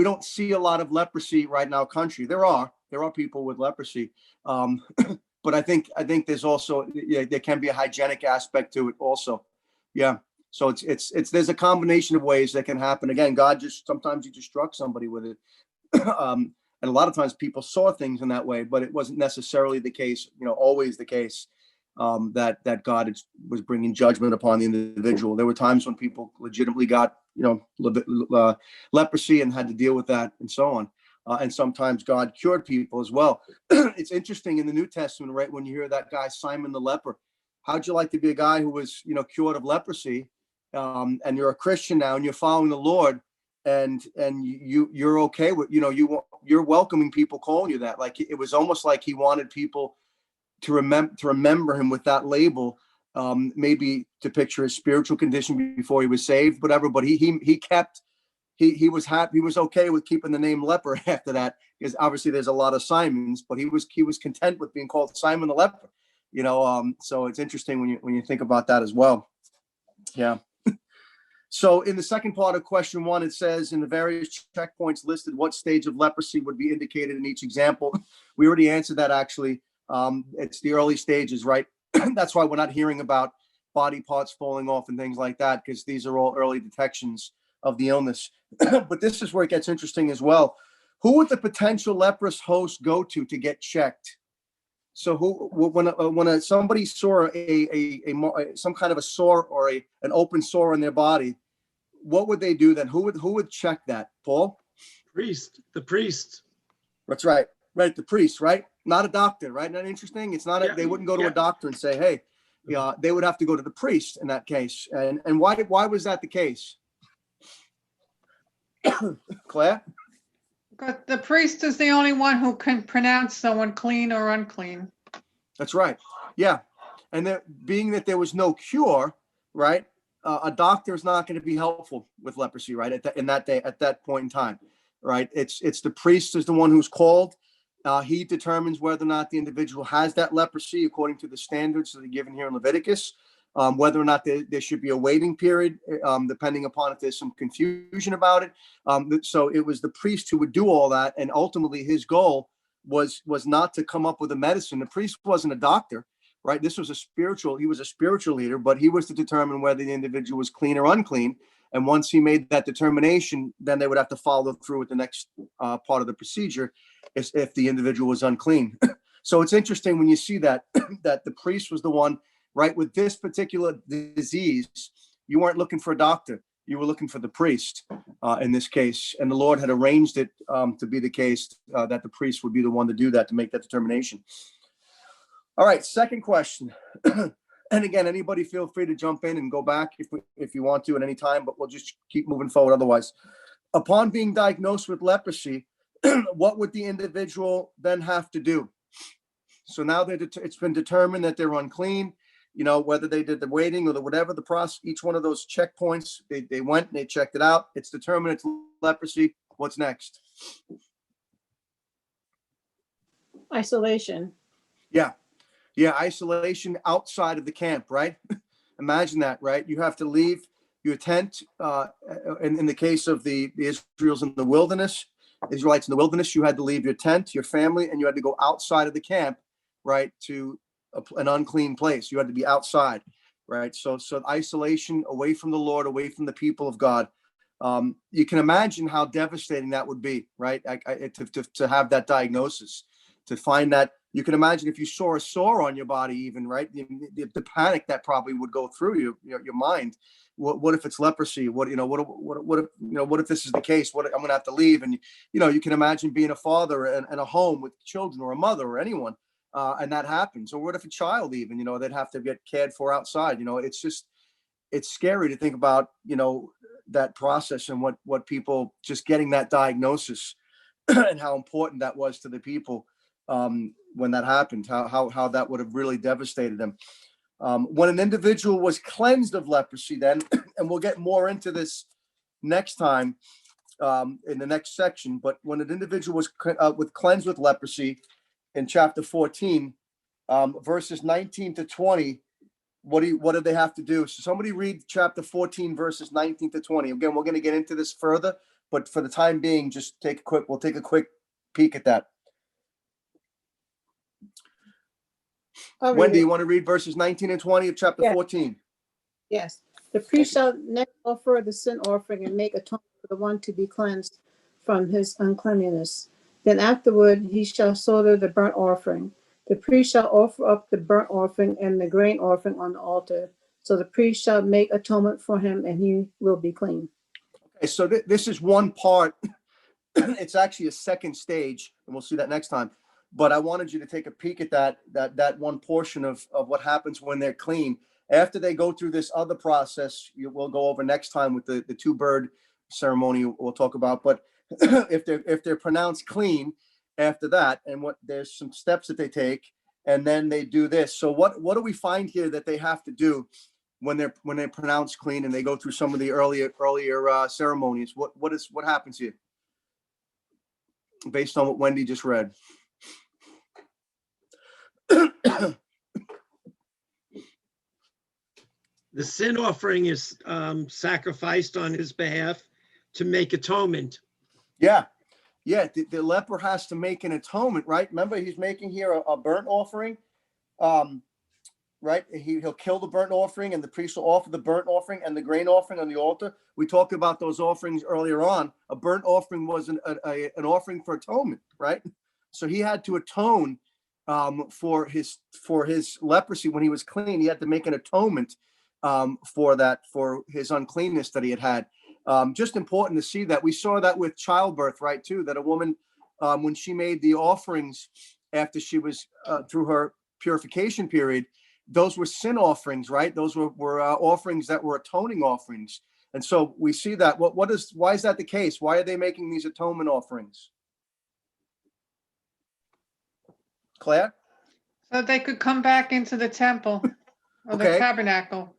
don't see a lot of leprosy right now, country. There are people with leprosy, but I think there's also there can be a hygienic aspect to it also. Yeah. So it's there's a combination of ways that can happen. Again, God sometimes he just struck somebody with it, and a lot of times people saw things in that way, but it wasn't necessarily the case. Always the case that God was bringing judgment upon the individual. There were times when people legitimately got leprosy and had to deal with that and so on. And sometimes God cured people as well. It's interesting in the New Testament, right? When you hear that guy Simon the leper, how'd you like to be a guy who was cured of leprosy? And you're a Christian now, and you're following the Lord, and you're okay with you're welcoming people calling you that. Like it was almost like he wanted people to remember him with that label, maybe to picture his spiritual condition before he was saved, whatever. But he was happy. He was okay with keeping the name leper after that, because obviously there's a lot of Simons, but he was content with being called Simon the leper. So it's interesting when you think about that as well. Yeah. So in the second part of question 1, it says, in the various checkpoints listed, what stage of leprosy would be indicated in each example? We already answered that, actually. It's the early stages, right? That's why we're not hearing about body parts falling off and things like that, because these are all early detections of the illness. But this is where it gets interesting as well. Who would the potential leprous host go to get checked? So when somebody saw some kind of a sore or an open sore on their body, what would they do then? Who would check that, Paul? The priest. That's right. Right, the priest, right? Not a doctor, right? Not interesting. It's not they wouldn't go to a doctor and say, "Hey," they would have to go to the priest in that case. And why was that the case? Claire? Because the priest is the only one who can pronounce someone clean or unclean. That's right. Yeah. And being that there was no cure, right? A doctor is not going to be helpful with leprosy, right? At that point in time, right? It's the priest is the one who's called. He determines whether or not the individual has that leprosy according to the standards that are given here in Leviticus. Whether or not there should be a waiting period, depending upon if there's some confusion about it. So it was the priest who would do all that, and ultimately his goal was not to come up with a medicine. The priest wasn't a doctor, right? He was a spiritual leader, but he was to determine whether the individual was clean or unclean. And once he made that determination, then they would have to follow through with the next part of the procedure if the individual was unclean. So it's interesting when you see that the priest was the one, right? With this particular disease, you weren't looking for a doctor. you were looking for the priest in this case, and the Lord had arranged it to be the case that the priest would be the one to do that, to make that determination. All right, second question. And again, anybody feel free to jump in and go back if you want to at any time, but we'll just keep moving forward otherwise. Upon being diagnosed with leprosy, what would the individual then have to do? So now that it's been determined that they're unclean, whether they did the waiting or the whatever the process, each one of those checkpoints, they went and they checked it out. It's determined it's leprosy. What's next? Isolation. Yeah, isolation outside of the camp, right? Imagine that, right? You have to leave your tent. In the case of the Israelites in the wilderness, you had to leave your tent, your family, and you had to go outside of the camp, right, to an unclean place. You had to be outside, right? So isolation, away from the Lord, away from the people of God. You can imagine how devastating that would be, right? To have that diagnosis, to find that. You can imagine if you saw a sore on your body, even, right? The panic that probably would go through your mind. What if it's leprosy? What if this is the case? I'm going to have to leave. And you can imagine being a father and a home with children, or a mother, or anyone, and that happens. Or what if a child even? They'd have to get cared for outside. It's scary to think about that process and what people just getting that diagnosis and how important that was to the people. When that happened, how that would have really devastated them. When an individual was cleansed of leprosy, then, and we'll get more into this next time in the next section, but when an individual was cleansed with leprosy in chapter 14, verses 19 to 20, what did they have to do? So somebody read chapter 14, verses 19 to 20. Again, we're going to get into this further, but for the time being, we'll take a quick peek at that. Wendy, you want to read verses 19 and 20 of chapter 14? Yes. The priest shall next offer the sin offering and make atonement for the one to be cleansed from his uncleanness. Then afterward he shall slaughter the burnt offering. The priest shall offer up the burnt offering and the grain offering on the altar. So the priest shall make atonement for him, and he will be clean. Okay, so this is one part. It's actually a second stage, and we'll see that next time. But I wanted you to take a peek at that one portion of what happens when they're clean. After they go through this other process, we'll go over next time with the two-bird ceremony we'll talk about. But if they're pronounced clean after that, and there's some steps that they take, and then they do this. So what do we find here that they have to do when they're pronounced clean and they go through some of the earlier ceremonies? What happens here based on what Wendy just read? The sin offering is sacrificed on his behalf to make atonement. Yeah. The leper has to make an atonement, right? Remember, he's making here a burnt offering, right? He'll kill the burnt offering, and the priest will offer the burnt offering and the grain offering on the altar. We talked about those offerings earlier on. A burnt offering was an offering for atonement, right? So he had to atone for his leprosy when he was clean. He had to make an atonement for his uncleanness that he had. Just important to see that. We saw that with childbirth, right, too, that a woman, when she made the offerings after she was through her purification period, those were sin offerings, right? Those were offerings that were atoning offerings. And so we see that. Why is that the case? Why are they making these atonement offerings? Claire? So they could come back into the temple or the tabernacle.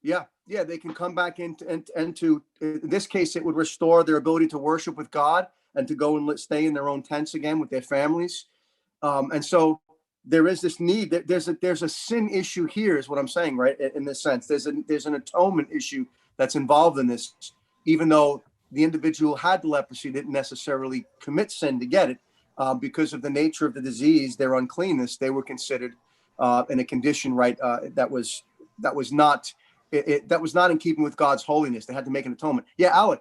Yeah, they can come back into, in this case, it would restore their ability to worship with God and to go and stay in their own tents again with their families. And so there is this need that there's a sin issue here, is what I'm saying, right? In this sense, there's an atonement issue that's involved in this, even though the individual had the leprosy, didn't necessarily commit sin to get it. Because of the nature of the disease, their uncleanness, they were considered in a condition, right, that was not in keeping with God's holiness. They had to make an atonement. Yeah, Alec.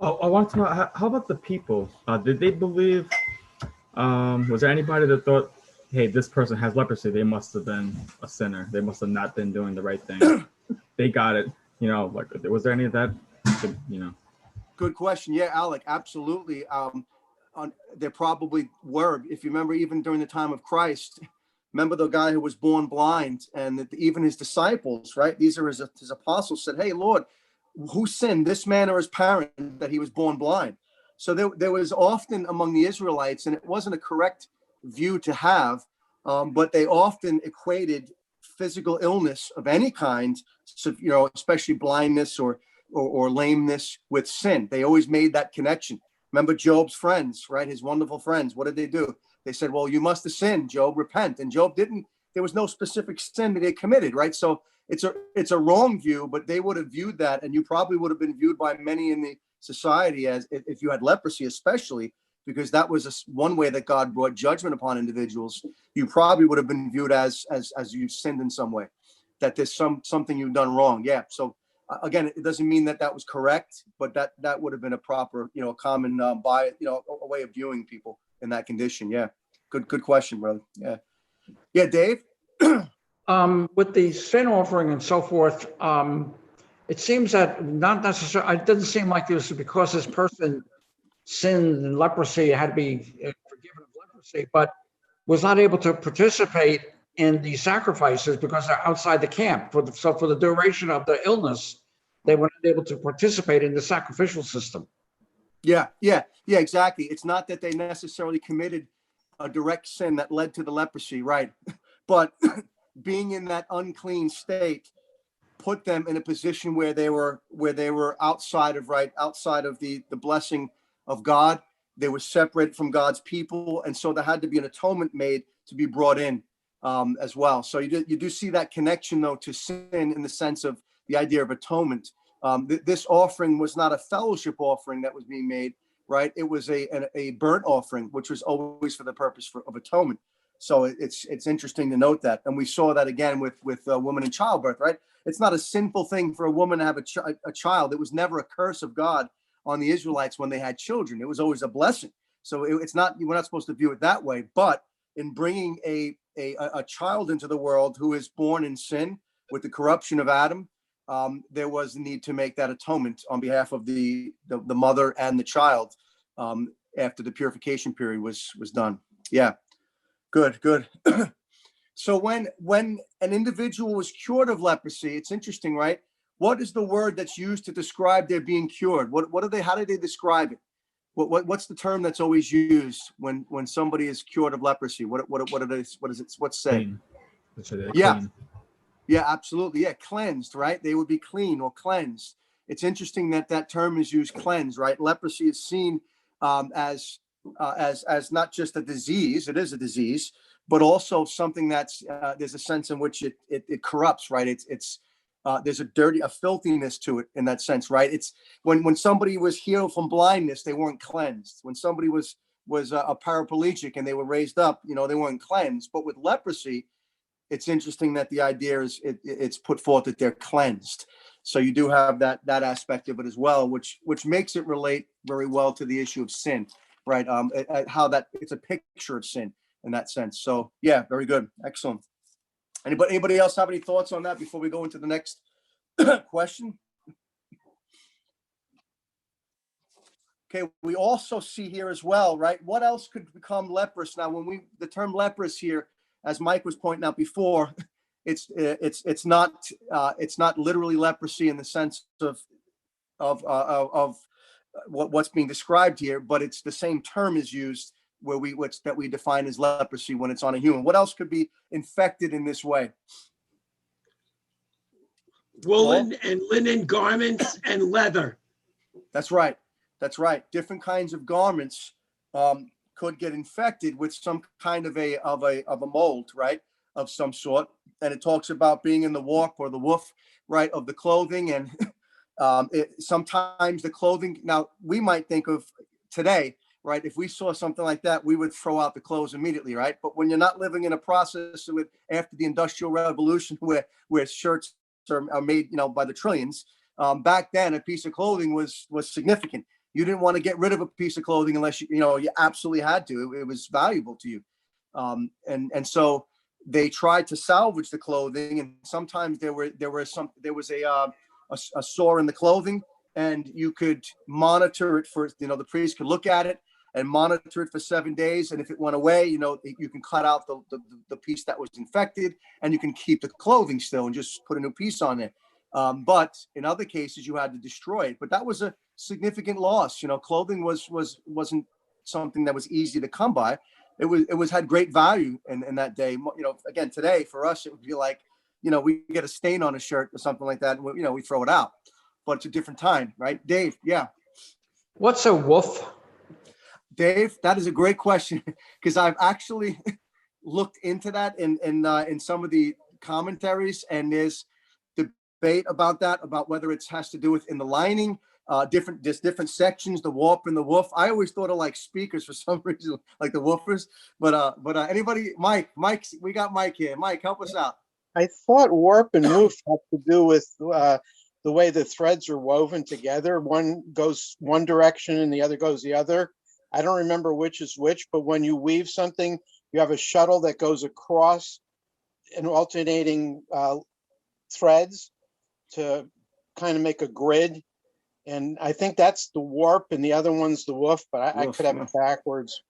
Oh, I want to know, how about the people? Did they believe? Was there anybody that thought, hey, this person has leprosy, they must have been a sinner, they must have not been doing the right thing? They got it, Like, was there any of that? Good question. Yeah, Alec, absolutely. There probably were. If you remember, even during the time of Christ, remember the guy who was born blind, and that even his disciples, right? These are his apostles said, "Hey, Lord, who sinned, this man or his parent, that he was born blind?" So there was often among the Israelites, and it wasn't a correct view to have, but they often equated physical illness of any kind, so, especially blindness or lameness, with sin. They always made that connection. Remember Job's friends, right? His wonderful friends. What did they do? They said, well, you must have sinned, Job, repent. And Job didn't. There was no specific sin that he committed, right? So it's a wrong view, but they would have viewed that, and you probably would have been viewed by many in the society as, if you had leprosy especially, because that was one way that God brought judgment upon individuals. You probably would have been viewed as you sinned in some way, that there's something you've done wrong. Yeah. So again, it doesn't mean that was correct, but that would have been a proper, common a way of viewing people in that condition. Yeah. Good question, brother. Yeah. Yeah, Dave. With the sin offering and so forth, it seems that not necessarily, it doesn't seem like it was because this person sinned in leprosy, had to be forgiven of leprosy, but was not able to participate in the sacrifices because they're outside the camp. So for the duration of the illness, they were not able to participate in the sacrificial system. Yeah, exactly. It's not that they necessarily committed a direct sin that led to the leprosy, right? But being in that unclean state put them in a position where they were outside of the blessing of God. They were separate from God's people, and so there had to be an atonement made to be brought in as well. So you do see that connection, though, to sin in the sense of the idea of atonement. This offering was not a fellowship offering that was being made, right? It was a burnt offering, which was always for the purpose of atonement. So it's interesting to note that, and we saw that again with women in childbirth, right? It's not a sinful thing for a woman to have a child. It was never a curse of God on the Israelites when they had children. It was always a blessing. So it's not, we're not supposed to view it that way. But in bringing a child into the world who is born in sin with the corruption of Adam, there was a need to make that atonement on behalf of the mother and the child after the purification period was done. Yeah, good. So when an individual was cured of leprosy, it's interesting, right? What is the word that's used to describe their being cured? How do they describe it? What's the term that's always used when somebody is cured of leprosy? What's said? Yeah. Clean. Yeah, absolutely. Yeah, cleansed, right? They would be clean or cleansed. It's interesting that term is used, cleansed, right? Leprosy is seen as not just a disease. It is a disease, but also something that's there's a sense in which it corrupts, right? It's there's a filthiness to it in that sense, right? It's when somebody was healed from blindness, they weren't cleansed. When somebody was a paraplegic and they were raised up, they weren't cleansed. But with leprosy, it's interesting that the idea is it's put forth that they're cleansed. So you do have that aspect of it as well, which makes it relate very well to the issue of sin, right? How that it's a picture of sin in that sense. So yeah, very good, excellent. Anybody else have any thoughts on that before we go into the next question? Okay, we also see here as well, right? What else could become leprous? Now, the term leprous here, as Mike was pointing out before, it's not literally leprosy in the sense of what's being described here, but it's the same term is used that we define as leprosy when it's on a human. What else could be infected in this way? Woolen and linen garments and leather. That's right. Different kinds of garments could get infected with some kind of a mold, right, of some sort. And it talks about being in the warp or the woof, right, of the clothing. And sometimes the clothing. Now we might think of today, right? If we saw something like that, we would throw out the clothes immediately, right? But when you're not living in a process after the Industrial Revolution, where shirts are made, by the trillions, back then a piece of clothing was significant. You didn't want to get rid of a piece of clothing unless you absolutely had to. It was valuable to you, and so they tried to salvage the clothing, and sometimes there was a sore in the clothing, and you could monitor it for, the priest could look at it and monitor it for 7 days. And if it went away, you can cut out the piece that was infected, and you can keep the clothing still and just put a new piece on it. But in other cases, you had to destroy it. But that was a significant loss. Clothing wasn't something that was easy to come by. It had great value in that day. Again, today for us, it would be like, we get a stain on a shirt or something like that, and we throw it out. But it's a different time, right? Dave, yeah. What's a woof? Dave, that is a great question, because I've actually looked into that in some of the commentaries, and there's debate about that, about whether it has to do with in the lining, different sections, the warp and the woof. I always thought of like speakers for some reason, like the woofers. But anybody, Mike, we got Mike here. Mike, help us out. I thought warp and woof have to do with the way the threads are woven together. One goes one direction and the other goes the other. I don't remember which is which, but when you weave something, you have a shuttle that goes across and alternating threads to kind of make a grid. And I think that's the warp and the other one's the woof, but I could have it backwards.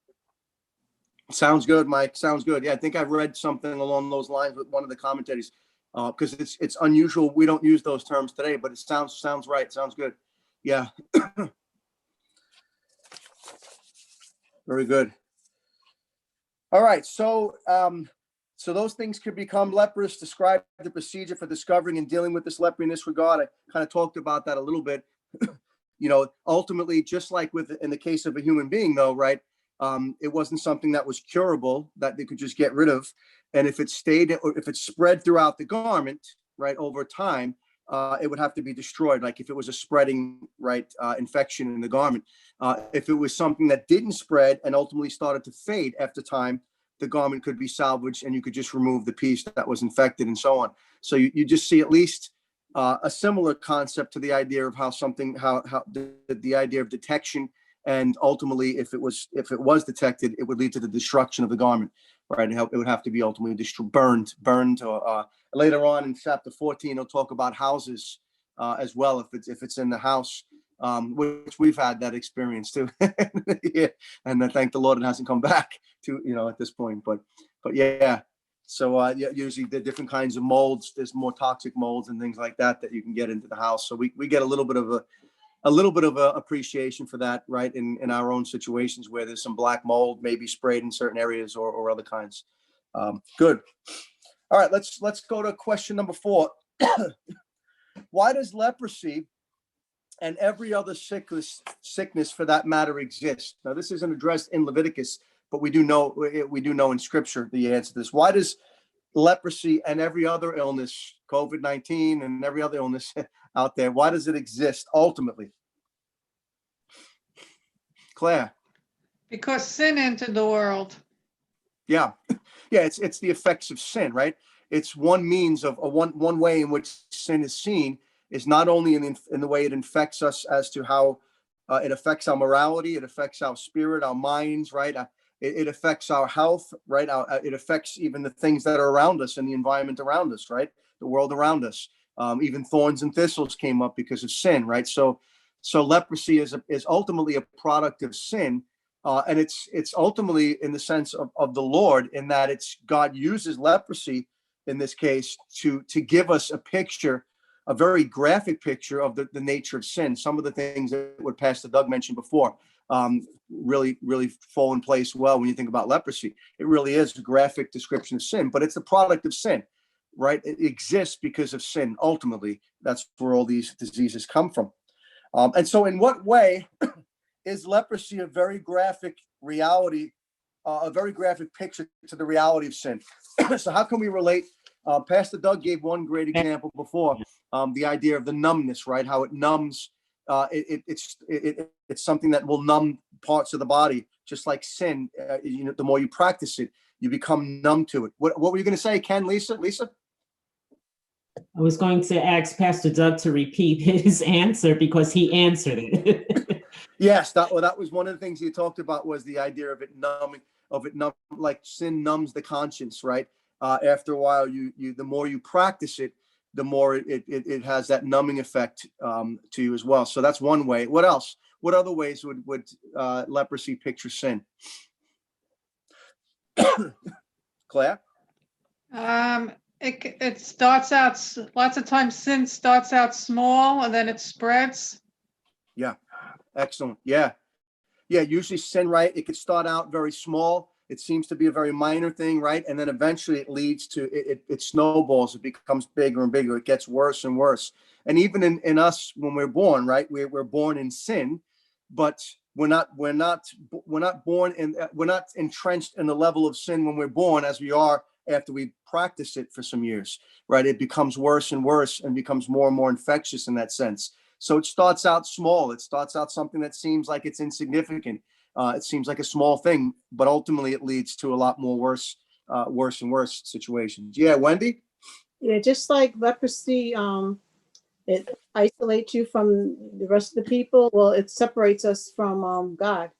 Sounds good, Mike. Sounds good. Yeah, I think I've read something along those lines with one of the commentators, because it's unusual. We don't use those terms today, but it sounds right. Sounds good. Yeah. Very good. All right. So those things could become leprous. Describe the procedure for discovering and dealing with this leper in this regard. I kind of talked about that a little bit. Ultimately, just like in the case of a human being, though, right? It wasn't something that was curable, that they could just get rid of. And if it stayed, or if it spread throughout the garment, right, over time, it would have to be destroyed. Like if it was a spreading, right, infection in the garment. If it was something that didn't spread and ultimately started to fade after time, the garment could be salvaged, and you could just remove the piece that was infected and so on. So you just see at least a similar concept to the idea of how the idea of detection, and ultimately if it was detected, it would lead to the destruction of the garment, right? It would have to be ultimately burned, or later on in chapter 14, it'll talk about houses as well, if it's in the house, which we've had that experience too. Yeah. And I thank the Lord it hasn't come back to, at this point, but yeah. So usually the different kinds of molds, there's more toxic molds and things like that you can get into the house. So we get a little bit of a appreciation for that, right? In our own situations where there's some black mold maybe sprayed in certain areas or other kinds. Good. All right, let's go to question number 4. Why does leprosy and every other sickness for that matter exist? Now, this isn't addressed in Leviticus, but we do know in Scripture the answer to this. Why does leprosy and every other illness, COVID-19 and every other illness out there, why does it exist ultimately? Claire. Because sin entered the world. Yeah. It's the effects of sin, right? It's one means of one way in which sin is seen is not only in the way it infects us as to how it affects our morality, it affects our spirit, our minds, right? It affects our health, right? It affects even the things that are around us and the environment around us, right? The world around us. Even thorns and thistles came up because of sin, right? So leprosy is ultimately a product of sin, and it's ultimately in the sense of the Lord, in that it's God uses leprosy in this case to give us a picture, a very graphic picture of the nature of sin. Some of the things that what Pastor Doug mentioned before really fall in place well when you think about leprosy. It really is a graphic description of sin, but it's the product of sin, right? It exists because of sin. Ultimately, that's where all these diseases come from. And so in what way is leprosy a very graphic reality, a very graphic picture to the reality of sin? So how can we relate? Pastor Doug gave one great example before, the idea of the numbness, right? How it numbs. It's something that will numb parts of the body, just like sin. The more you practice it, you become numb to it. What were you going to say, Ken? Lisa? I was going to ask Pastor Doug to repeat his answer because he answered it. Yes, that was one of the things he talked about, was the idea of it numbing, like sin numbs the conscience, right? After a while, the more you practice it, the more it has that numbing effect to you as well. So that's one way. What else? What other ways would leprosy picture sin? Claire? It starts out, lots of times sin starts out small and then it spreads. Yeah, excellent. Yeah, usually sin, right? It could start out very small. It seems to be a very minor thing, right? And then eventually it leads to, it snowballs. It becomes bigger and bigger. It gets worse and worse. And even in us, when we're born, right? We're born in sin, but we're not born in, we're not entrenched in the level of sin when we're born as we are after we practice it for some years, right? It becomes worse and worse and becomes more and more infectious in that sense. So it starts out small. It starts out something that seems like it's insignificant. It seems like a small thing, but ultimately it leads to a lot more worse and worse situations. Yeah, Wendy? Yeah, just like leprosy, it isolates you from the rest of the people. Well, it separates us from God.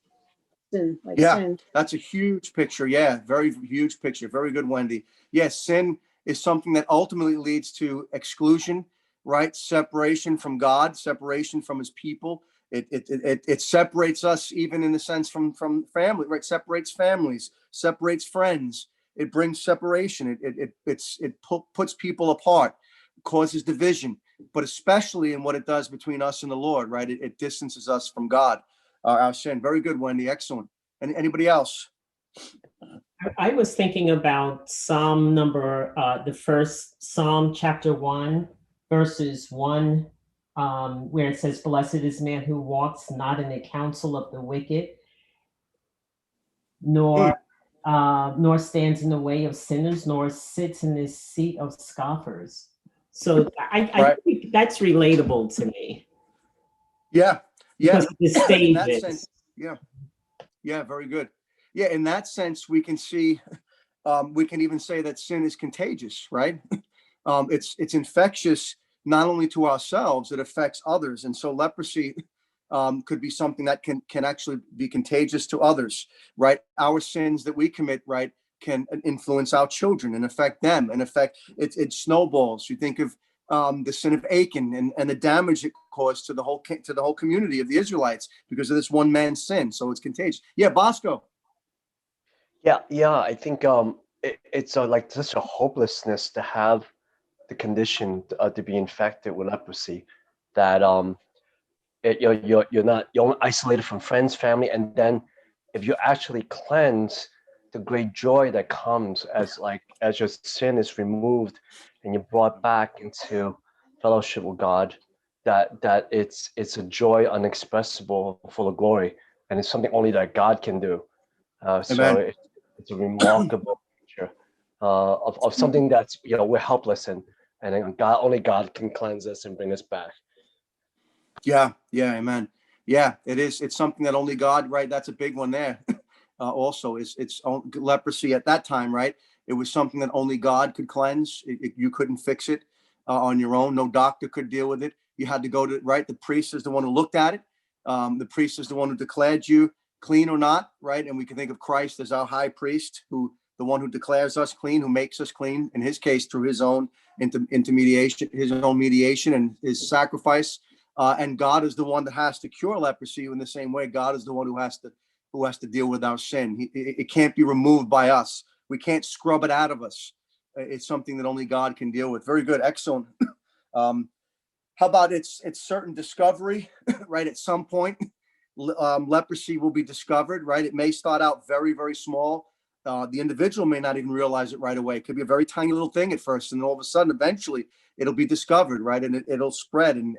Sin, like Yeah, sin. that's a huge picture. Yeah, very huge picture. Very good, Wendy. Yes, sin is something that ultimately leads to exclusion, right? Separation from God, separation from his people. It separates us even in the sense from family, right? Separates families, separates friends. It brings separation. It puts people apart, causes division, but especially in what it does between us and the Lord, right? It distances us from God, our sin. Very good, Wendy. Excellent. Anybody else? I was thinking about Psalm number, the first Psalm, chapter 1, verses 1, where it says, "Blessed is man who walks not in the counsel of the wicked, nor stands in the way of sinners, nor sits in the seat of scoffers." So I Right. think that's relatable to me Yeah. because of the In that stages. sense, yeah, very good. Yeah, in that sense, we can see, we can even say that sin is contagious, right? It's infectious not only to ourselves, it affects others, and so leprosy could be something that can actually be contagious to others, right? Our sins that we commit, right, can influence our children and affect them, and affect it snowballs. You think of the sin of Achan and the damage it caused to the whole community of the Israelites because of this one man's sin. So it's contagious. Yeah, Bosco. Yeah. I think it's like such a hopelessness to have the condition to be infected with leprosy that you're isolated from friends, family, and then if you actually cleanse, the great joy that comes as your sin is removed and you're brought back into fellowship with God, that it's a joy unexpressible, full of glory, and it's something only that God can do. So it's a remarkable picture of something that's we're helpless in, and then only God can cleanse us and bring us back. Yeah, amen. Yeah, it is. It's something that only God, right? That's a big one there. Also, it's leprosy at that time, right? It was something that only God could cleanse. You couldn't fix it on your own. No doctor could deal with it. You had to go to, right? The priest is the one who looked at it. The priest is the one who declared you clean or not, right? And we can think of Christ as our high priest, the one who declares us clean, who makes us clean, in his case, through his own intermediation, his own mediation and his sacrifice. And God is the one that has to cure leprosy in the same way. God is the one who has to deal with our sin. It can't be removed by us. We can't scrub it out of us. It's something that only God can deal with. Very good. Excellent. How about it's certain discovery, right? At some point, leprosy will be discovered, right? It may start out very, very small. The individual may not even realize it right away. It could be a very tiny little thing at first, and all of a sudden, eventually, it'll be discovered, right? And it'll spread, and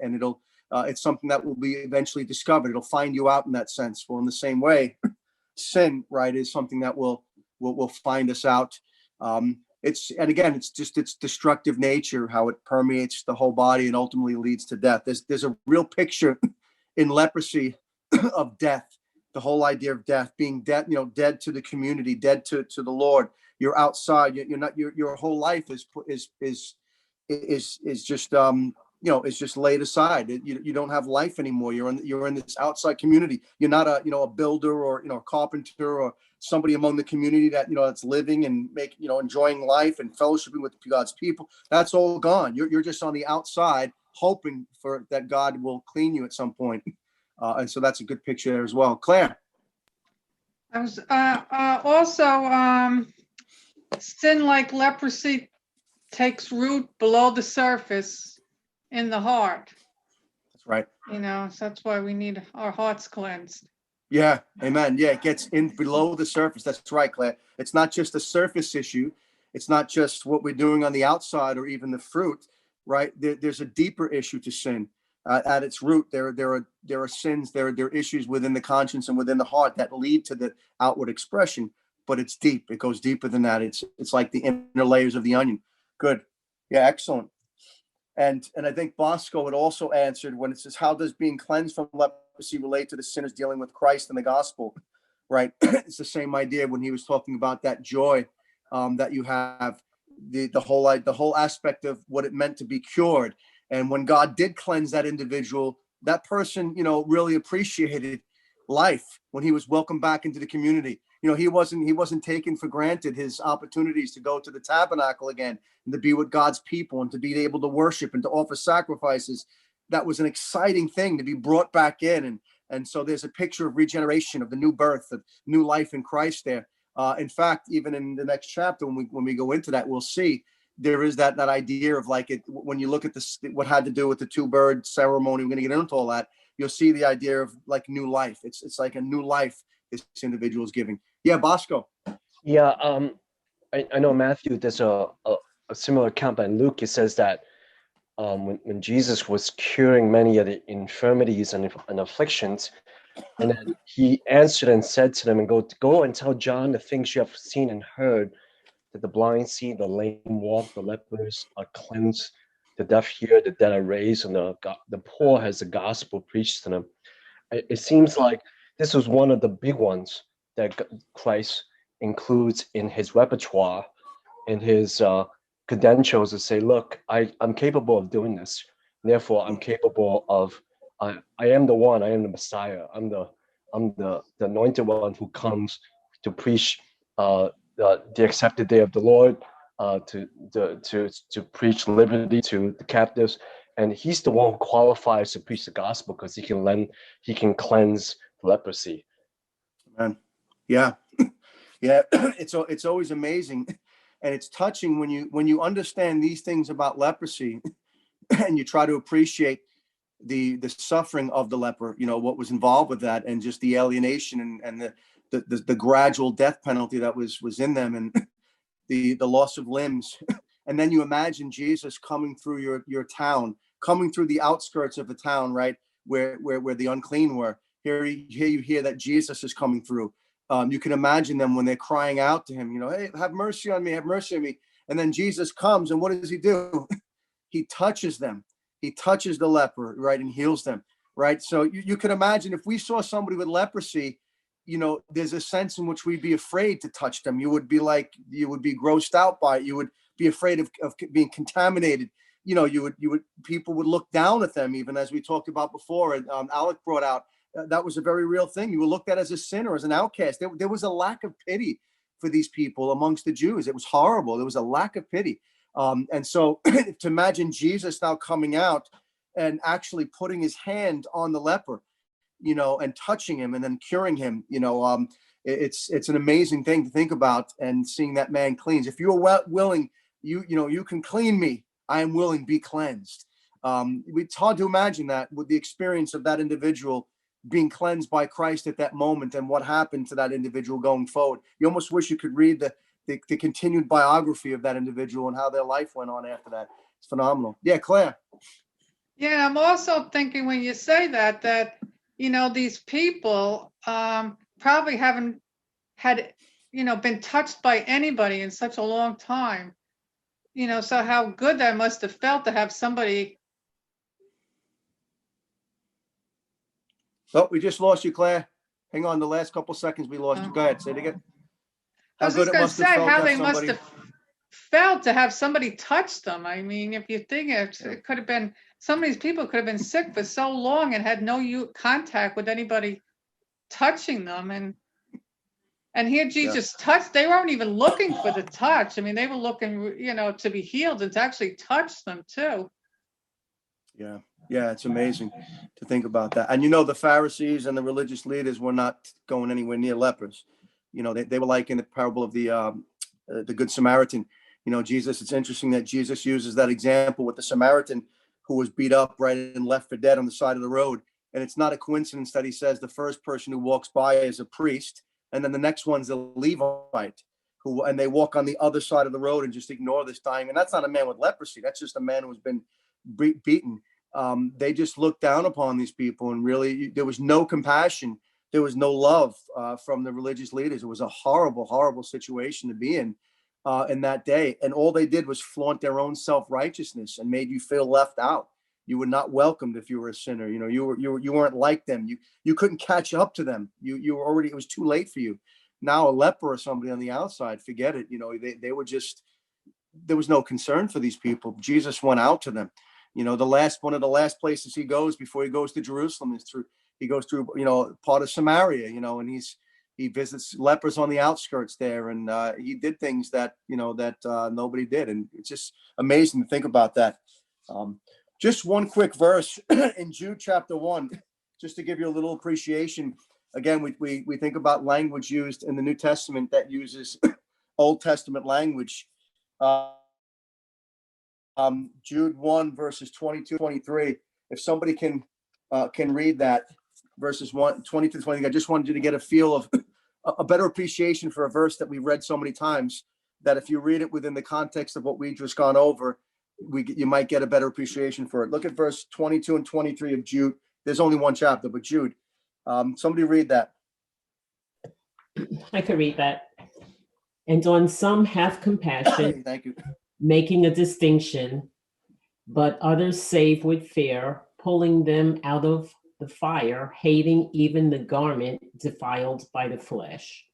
it's something that will be eventually discovered. It'll find you out in that sense. Well, in the same way, sin, right, is something that will find us out. It's just its destructive nature, how it permeates the whole body and ultimately leads to death. There's a real picture in leprosy of death. The whole idea of death, being dead, dead to the community, dead to the Lord. You're outside. You're not. Your whole life is just is just laid aside. You don't have life anymore. You're in this outside community. You're not a builder or a carpenter or somebody among the community that that's living and enjoying life and fellowshipping with God's people. That's all gone. You're just on the outside hoping for that God will clean you at some point. And so that's a good picture there as well. Claire. I was also sin like leprosy takes root below the surface in the heart. That's right. So that's why we need our hearts cleansed. Yeah, amen. Yeah, it gets in below the surface. That's right, Claire. It's not just a surface issue. It's not just what we're doing on the outside or even the fruit, right? There's a deeper issue to sin. At its root, there are sins, there are issues within the conscience and within the heart that lead to the outward expression. But it's deep. It goes deeper than that. It's like the inner layers of the onion. Good. Yeah, excellent. And I think Bosco had also answered when it says, how does being cleansed from leprosy relate to the sinners dealing with Christ and the gospel? Right. It's the same idea when he was talking about that joy that you have, the whole aspect of what it meant to be cured. And when God did cleanse that individual, that person, really appreciated life when he was welcomed back into the community. He wasn't taken for granted his opportunities to go to the tabernacle again and to be with God's people and to be able to worship and to offer sacrifices. That was an exciting thing to be brought back in. And so there's a picture of regeneration, of the new birth, of new life in Christ there. In fact, even in the next chapter, when we go into that, we'll see there is that idea of like it when you look at this, what had to do with the two-bird ceremony. We're going to get into all that. You'll see the idea of like new life. It's like a new life this individual is giving. Yeah, Bosco. Yeah, I know Matthew. There's a similar account by Luke. It says that when Jesus was curing many of the infirmities and afflictions, and then he answered and said to them, "And go and tell John the things you have seen and heard, that the blind see, the lame walk, the lepers are cleansed, the deaf hear, the dead are raised, and the poor has the gospel preached to them." It seems like this was one of the big ones that Christ includes in his repertoire, in his credentials, to say, look, I'm capable of doing this. Therefore, I'm capable of, I am the one, I am the Messiah. I'm the anointed one who comes to preach the accepted day of the Lord, to preach liberty to the captives. And he's the one who qualifies to preach the gospel because he can cleanse leprosy. Man. Yeah. Yeah. It's always amazing. And it's touching when you understand these things about leprosy and you try to appreciate the suffering of the leper, what was involved with that, and just the alienation and the gradual death penalty that was in them, and the loss of limbs. And then you imagine Jesus coming through your town, coming through the outskirts of the town, right, where the unclean were. Here you hear that Jesus is coming through. You can imagine them when they're crying out to him, hey, have mercy on me, have mercy on me. And then Jesus comes, and what does he do? He touches them. He touches the leper, right, and heals them, right? So you can imagine if we saw somebody with leprosy, there's a sense in which we'd be afraid to touch them. You would be grossed out by it. You would be afraid of being contaminated. People would look down at them, even as we talked about before. And Alec brought out, that was a very real thing. You were looked at as a sinner, as an outcast. There was a lack of pity for these people amongst the Jews. It was horrible. There was a lack of pity. And so to imagine Jesus now coming out and actually putting his hand on the leper, and touching him and then curing him, it's an amazing thing to think about, and seeing that man cleansed. If you're willing, you can clean me. I am willing, be cleansed. It's hard to imagine that with the experience of that individual being cleansed by Christ at that moment, and what happened to that individual going forward. You almost wish you could read the continued biography of that individual and how their life went on after that. It's phenomenal. Yeah, Claire. Yeah, I'm also thinking when you say that these people probably haven't had, been touched by anybody in such a long time. So how good that must have felt to have somebody. Oh, we just lost you, Claire. Hang on, the last couple seconds we lost you. Go ahead, say it again. I was just going to say how they must have felt to have somebody touch them. I mean, if you think it could have been, some of these people could have been sick for so long and had no contact with anybody touching them. And here Jesus touched, they weren't even looking for the touch. I mean, they were looking, to be healed and to actually touch them too. Yeah. Yeah. It's amazing to think about that. And, the Pharisees and the religious leaders were not going anywhere near lepers. They were like in the parable of the Good Samaritan. Jesus, it's interesting that Jesus uses that example with the Samaritan who was beat up, right, and left for dead on the side of the road. And it's not a coincidence that he says the first person who walks by is a priest, and then the next one's a Levite, and they walk on the other side of the road and just ignore this dying. And that's not a man with leprosy. That's just a man who's been beaten. They just looked down upon these people, and really there was no compassion. There was no love from the religious leaders. It was a horrible, horrible situation to be in that day. And all they did was flaunt their own self-righteousness and made you feel left out. You were not welcomed if you were a sinner. You weren't like them. You couldn't catch up to them. You were already, it was too late for you. Now a leper or somebody on the outside, forget it. They were just, there was no concern for these people. Jesus went out to them. One of the last places he goes before he goes to Jerusalem is he goes through, part of Samaria, and he visits lepers on the outskirts there. And he did things that nobody did. And it's just amazing to think about that. Just one quick verse in Jude chapter 1, just to give you a little appreciation. Again, we think about language used in the New Testament that uses Old Testament language. Jude 1 verses 22, 23. If somebody can read that, verses 20 to 20. I just wanted you to get a feel of a better appreciation for a verse that we've read so many times, that if you read it within the context of what we've just gone over, you might get a better appreciation for it. Look at verse 22 and 23 of Jude. There's only one chapter, but Jude. Somebody read that. I could read that. And on some have compassion, Thank you. making a distinction, but others save with fear, pulling them out of the fire, hating even the garment defiled by the flesh.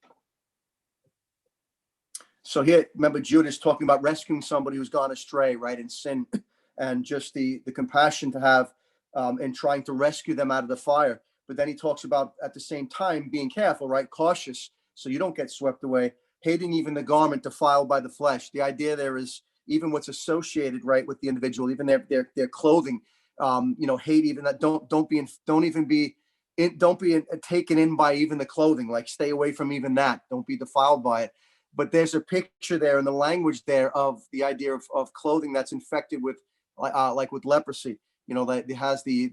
So here, remember, Jude is talking about rescuing somebody who's gone astray, right, in sin, and just the compassion to have in trying to rescue them out of the fire. But then he talks about at the same time being careful, right, cautious, so you don't get swept away, hating even the garment defiled by the flesh. The idea there is even what's associated, right, with the individual, even their clothing. Hate even that. Don't be taken in by even the clothing. Like stay away from even that. Don't be defiled by it. But there's a picture there in the language there of the idea of clothing that's infected with like with leprosy. That it has the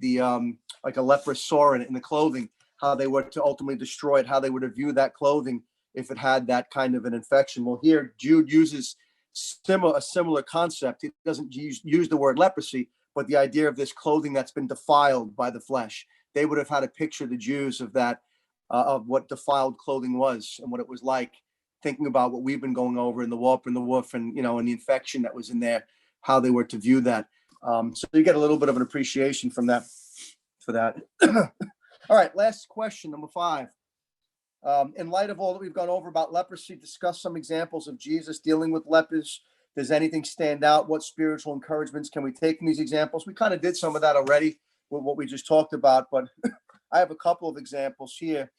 like a leprous sore in the clothing. How they were to ultimately destroy it. How they were to view that clothing if it had that kind of an infection. Well, here Jude uses a similar concept. He doesn't use the word leprosy, but the idea of this clothing that's been defiled by the flesh. They would have had a picture, the Jews, of that, of what defiled clothing was and what it was like, thinking about what we've been going over in the warp and the woof and, and the infection that was in there, how they were to view that. So you get a little bit of an appreciation from that, for that. All right, last question, number 5. In light of all that we've gone over about leprosy, discuss some examples of Jesus dealing with lepers. Does anything stand out? What spiritual encouragements can we take from these examples? We kind of did some of that already with what we just talked about, but I have a couple of examples here.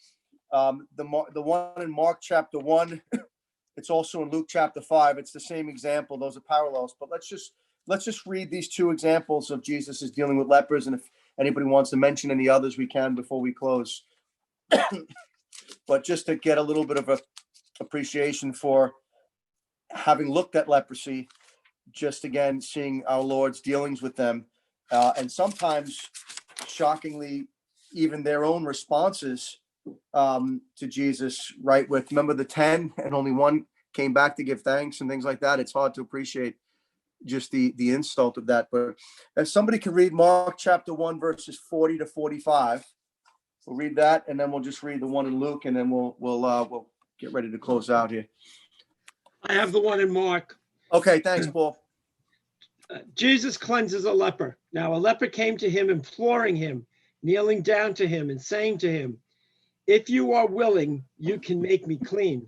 The one in Mark chapter 1, it's also in Luke chapter 5. It's the same example. Those are parallels, but let's just read these 2 examples of Jesus is dealing with lepers. And if anybody wants to mention any others, we can before we close. But just to get a little bit of a appreciation for having looked at leprosy, just again, seeing our Lord's dealings with them, and sometimes shockingly, even their own responses to Jesus, right? Remember the 10 and only one came back to give thanks and things like that. It's hard to appreciate just the insult of that. But if somebody can read Mark chapter 1, verses 40 to 45, we'll read that, and then we'll just read the one in Luke, and then we'll get ready to close out here. I have the one in Mark. Okay, thanks, Paul. Jesus cleanses a leper. Now a leper came to him, imploring him, kneeling down to him and saying to him, "If you are willing, you can make me clean."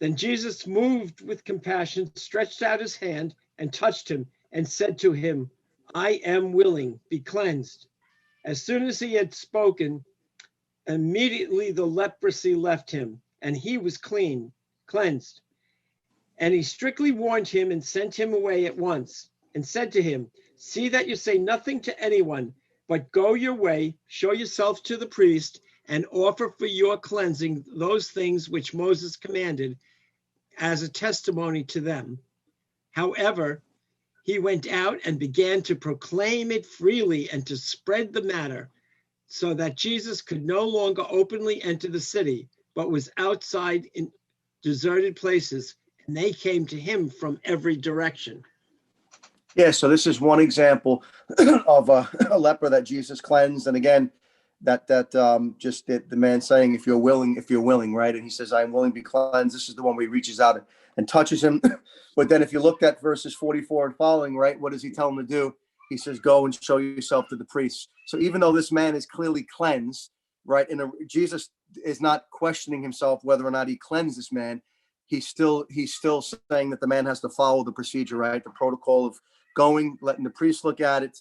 Then Jesus, moved with compassion, stretched out his hand and touched him and said to him, I am willing, be cleansed. As soon as he had spoken, immediately the leprosy left him, and he was cleansed. And he strictly warned him and sent him away at once, and said to him, see that you say nothing to anyone, but go your way, show yourself to the priest, and offer for your cleansing those things which Moses commanded as a testimony to them. However, he went out and began to proclaim it freely and to spread the matter, so that Jesus could no longer openly enter the city, but was outside in deserted places, and they came to him from every direction. Yeah, so this is one example of a leper that Jesus cleansed. And again, just the man saying, if you're willing, right? And he says, I am willing to be cleansed. This is the one where he reaches out and touches him. But then if you look at verses 44 and following, right, what does he tell him to do? He says, go and show yourself to the priest. So even though this man is clearly cleansed, right, Jesus is not questioning himself whether or not he cleansed this man. He's still saying that the man has to follow the procedure, right? The protocol of going, letting the priest look at it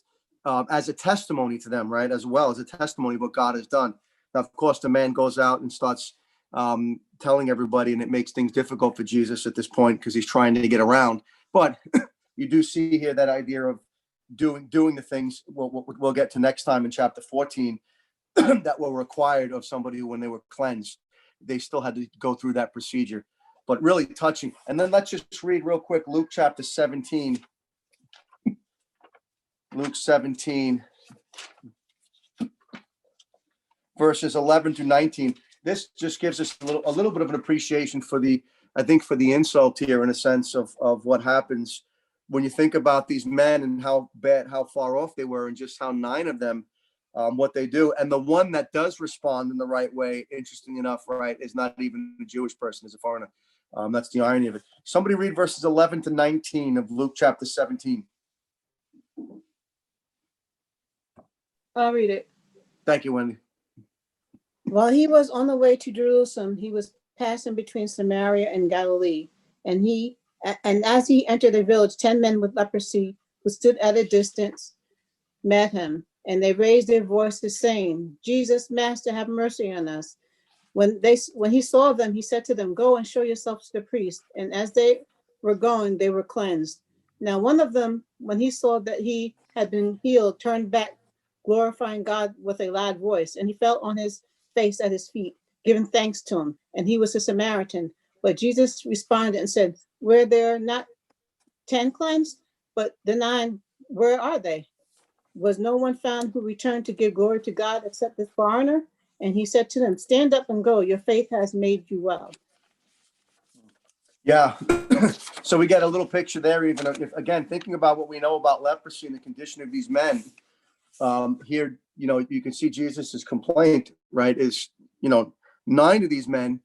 as a testimony to them, right? As well as a testimony of what God has done. Now, of course, the man goes out and starts telling everybody, and it makes things difficult for Jesus at this point because he's trying to get around. But you do see here that idea of doing the things we'll get to next time in chapter 14 that were required of somebody who, when they were cleansed, they still had to go through that procedure. But really touching. And then let's just read real quick Luke chapter 17. Luke 17, verses 11 to 19. This just gives us a little bit of an appreciation for the insult here, in a sense of what happens when you think about these men and how far off they were, and just how 9 of them, what they do. And the one that does respond in the right way, interesting enough, right, is not even a Jewish person, is a foreigner. That's the irony of it. Somebody read verses 11 to 19 of Luke chapter 17. I'll read it. Thank you, Wendy. While he was on the way to Jerusalem, he was passing between Samaria and Galilee. And as he entered the village, 10 men with leprosy who stood at a distance met him. And they raised their voices, saying, Jesus, Master, have mercy on us. When he saw them, he said to them, go and show yourselves to the priest. And as they were going, they were cleansed. Now one of them, when he saw that he had been healed, turned back, glorifying God with a loud voice. And he fell on his face at his feet, giving thanks to him. And he was a Samaritan. But Jesus responded and said, were there not 10 cleansed? But the 9, where are they? Was no one found who returned to give glory to God except this foreigner? And he said to them, stand up and go. Your faith has made you well. Yeah. So we get a little picture there, even if, again, thinking about what we know about leprosy and the condition of these men. Here, you can see Jesus's complaint, right, is, 9 of these men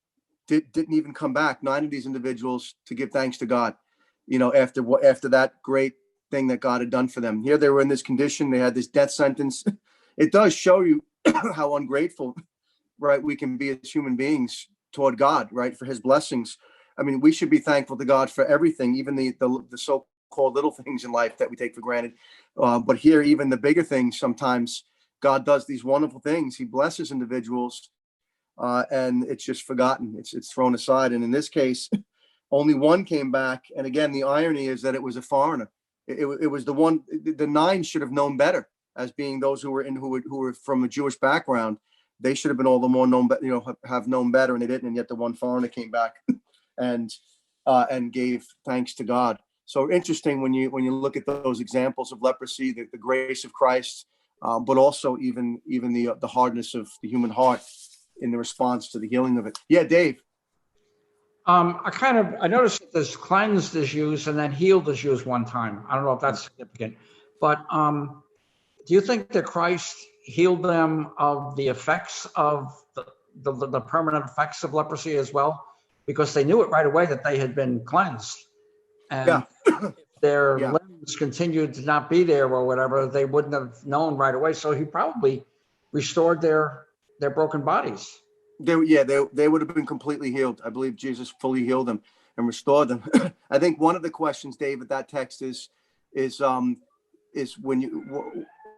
didn't even come back, 9 of these individuals, to give thanks to God, after that great thing that God had done for them. Here they were in this condition. They had this death sentence. It does show you how ungrateful, right, we can be as human beings toward God, right, for his blessings. I mean, we should be thankful to God for everything, even the so-called little things in life that we take for granted. But here, even the bigger things, sometimes God does these wonderful things. He blesses individuals, and it's just forgotten. It's thrown aside. And in this case, only 1 came back. And again, the irony is that it was a foreigner. It was the one. The 9 should have known better, as being those who were from a Jewish background. They should have been all the more known, have known better, and they didn't. And yet the one foreigner came back and gave thanks to God. So interesting when you look at those examples of leprosy, the grace of Christ, but also even the hardness of the human heart in the response to the healing of it. Yeah, Dave. I noticed that this cleansed is used and then healed is used one time. I don't know if that's significant, but do you think that Christ healed them of the effects of the permanent effects of leprosy as well? Because they knew it right away that they had been cleansed. And if their limbs continued to not be there or whatever, they wouldn't have known right away. So he probably restored their broken bodies. They would have been completely healed. I believe Jesus fully healed them and restored them. I think one of the questions, David, that text is when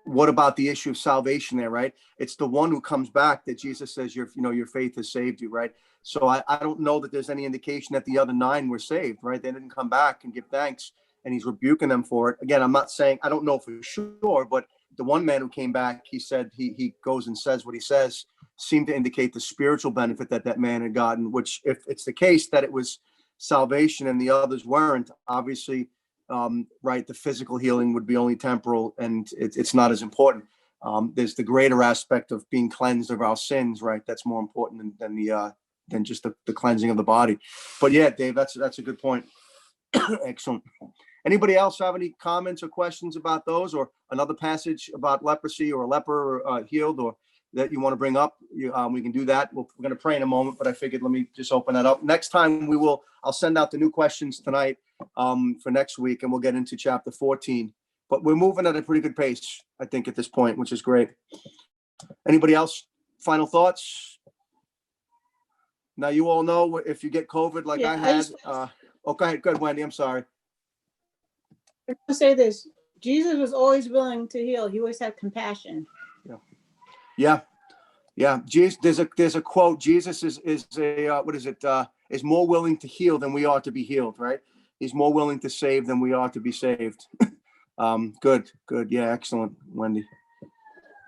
what about the issue of salvation there, right? It's the one who comes back that Jesus says your faith has saved you, right? So I don't know that there's any indication that the other 9 were saved, right? They didn't come back and give thanks, and he's rebuking them for it. Again, I'm not saying, I don't know for sure, but the one man who came back, he said, he goes and says what he says, seemed to indicate the spiritual benefit that man had gotten, which if it's the case that it was salvation and the others weren't, obviously, right, the physical healing would be only temporal, and it's not as important. There's the greater aspect of being cleansed of our sins, right? That's more important than just the cleansing of the body. But yeah, Dave, that's a good point. Excellent. Anybody else have any comments or questions about those, or another passage about leprosy or a leper healed, or that you want to bring up? We can do that. We're going to pray in a moment, but I figured let me just open that up. Next time I'll send out the new questions tonight for next week, and we'll get into chapter 14. But we're moving at a pretty good pace, I think, at this point, which is great. Anybody else? Final thoughts? Now, you all know if you get COVID like I had. Go ahead, Wendy. I'm sorry. I want to say this. Jesus was always willing to heal. He always had compassion. Yeah. Jesus, there's a quote. Jesus is is more willing to heal than we are to be healed, right? He's more willing to save than we are to be saved. Good. Yeah, excellent, Wendy.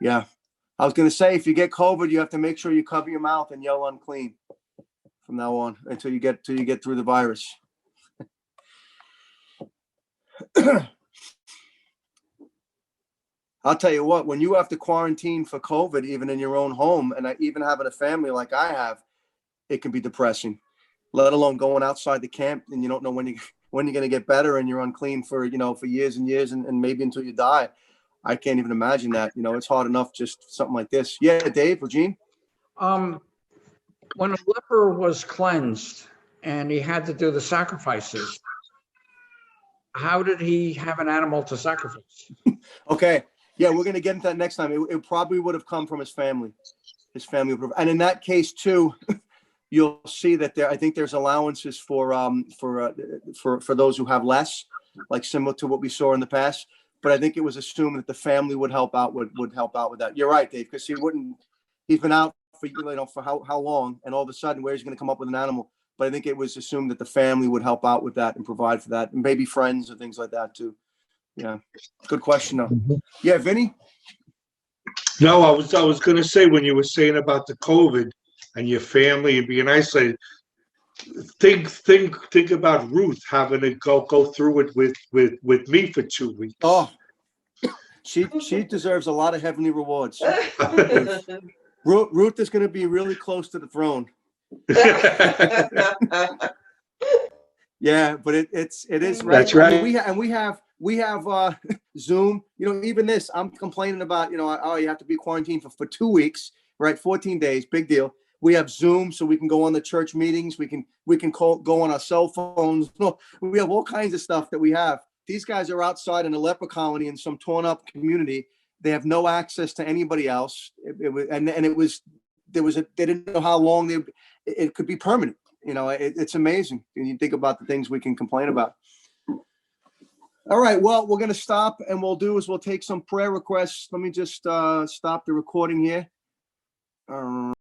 Yeah. I was going to say, if you get COVID, you have to make sure you cover your mouth and yell unclean from now on until you get through the virus. I'll tell you what, when you have to quarantine for COVID, even in your own home, and even having a family like I have, it can be depressing, let alone going outside the camp and you don't know when you're going to get better, and you're unclean for years and years and maybe until you die. I can't even imagine that. It's hard enough, just something like this. Yeah, Dave, Regine? When a leper was cleansed and he had to do the sacrifices, how did he have an animal to sacrifice? Okay. Yeah, we're going to get into that next time. It probably would have come from his family. His family would have, and in that case too, you'll see that I think there's allowances for those who have less, like similar to what we saw in the past. But I think it was assumed that the family would help out with that. You're right, Dave, because he's been out for how long, and all of a sudden, where's he going to come up with an animal? But I think it was assumed that the family would help out with that and provide for that, and maybe friends or things like that too. Yeah, good question though. Yeah, Vinny? No, I was going to say, when you were saying about the COVID and your family and being isolated, think about Ruth having to go through it with me for 2 weeks. Oh, she deserves a lot of heavenly rewards. Ruth is going to be really close to the throne. Yeah, but it is right. That's right. I mean, we have Zoom. Even this, I'm complaining about. You have to be quarantined for 2 weeks, right? 14 days, big deal. We have Zoom, so we can go on the church meetings. We can go on our cell phones. We have all kinds of stuff that we have. These guys are outside in a leper colony in some torn up community. They have no access to anybody else. They didn't know how long it could be permanent. It's amazing. And you think about the things we can complain about. All right. Well, we're going to stop, and we'll take some prayer requests. Let me just stop the recording here.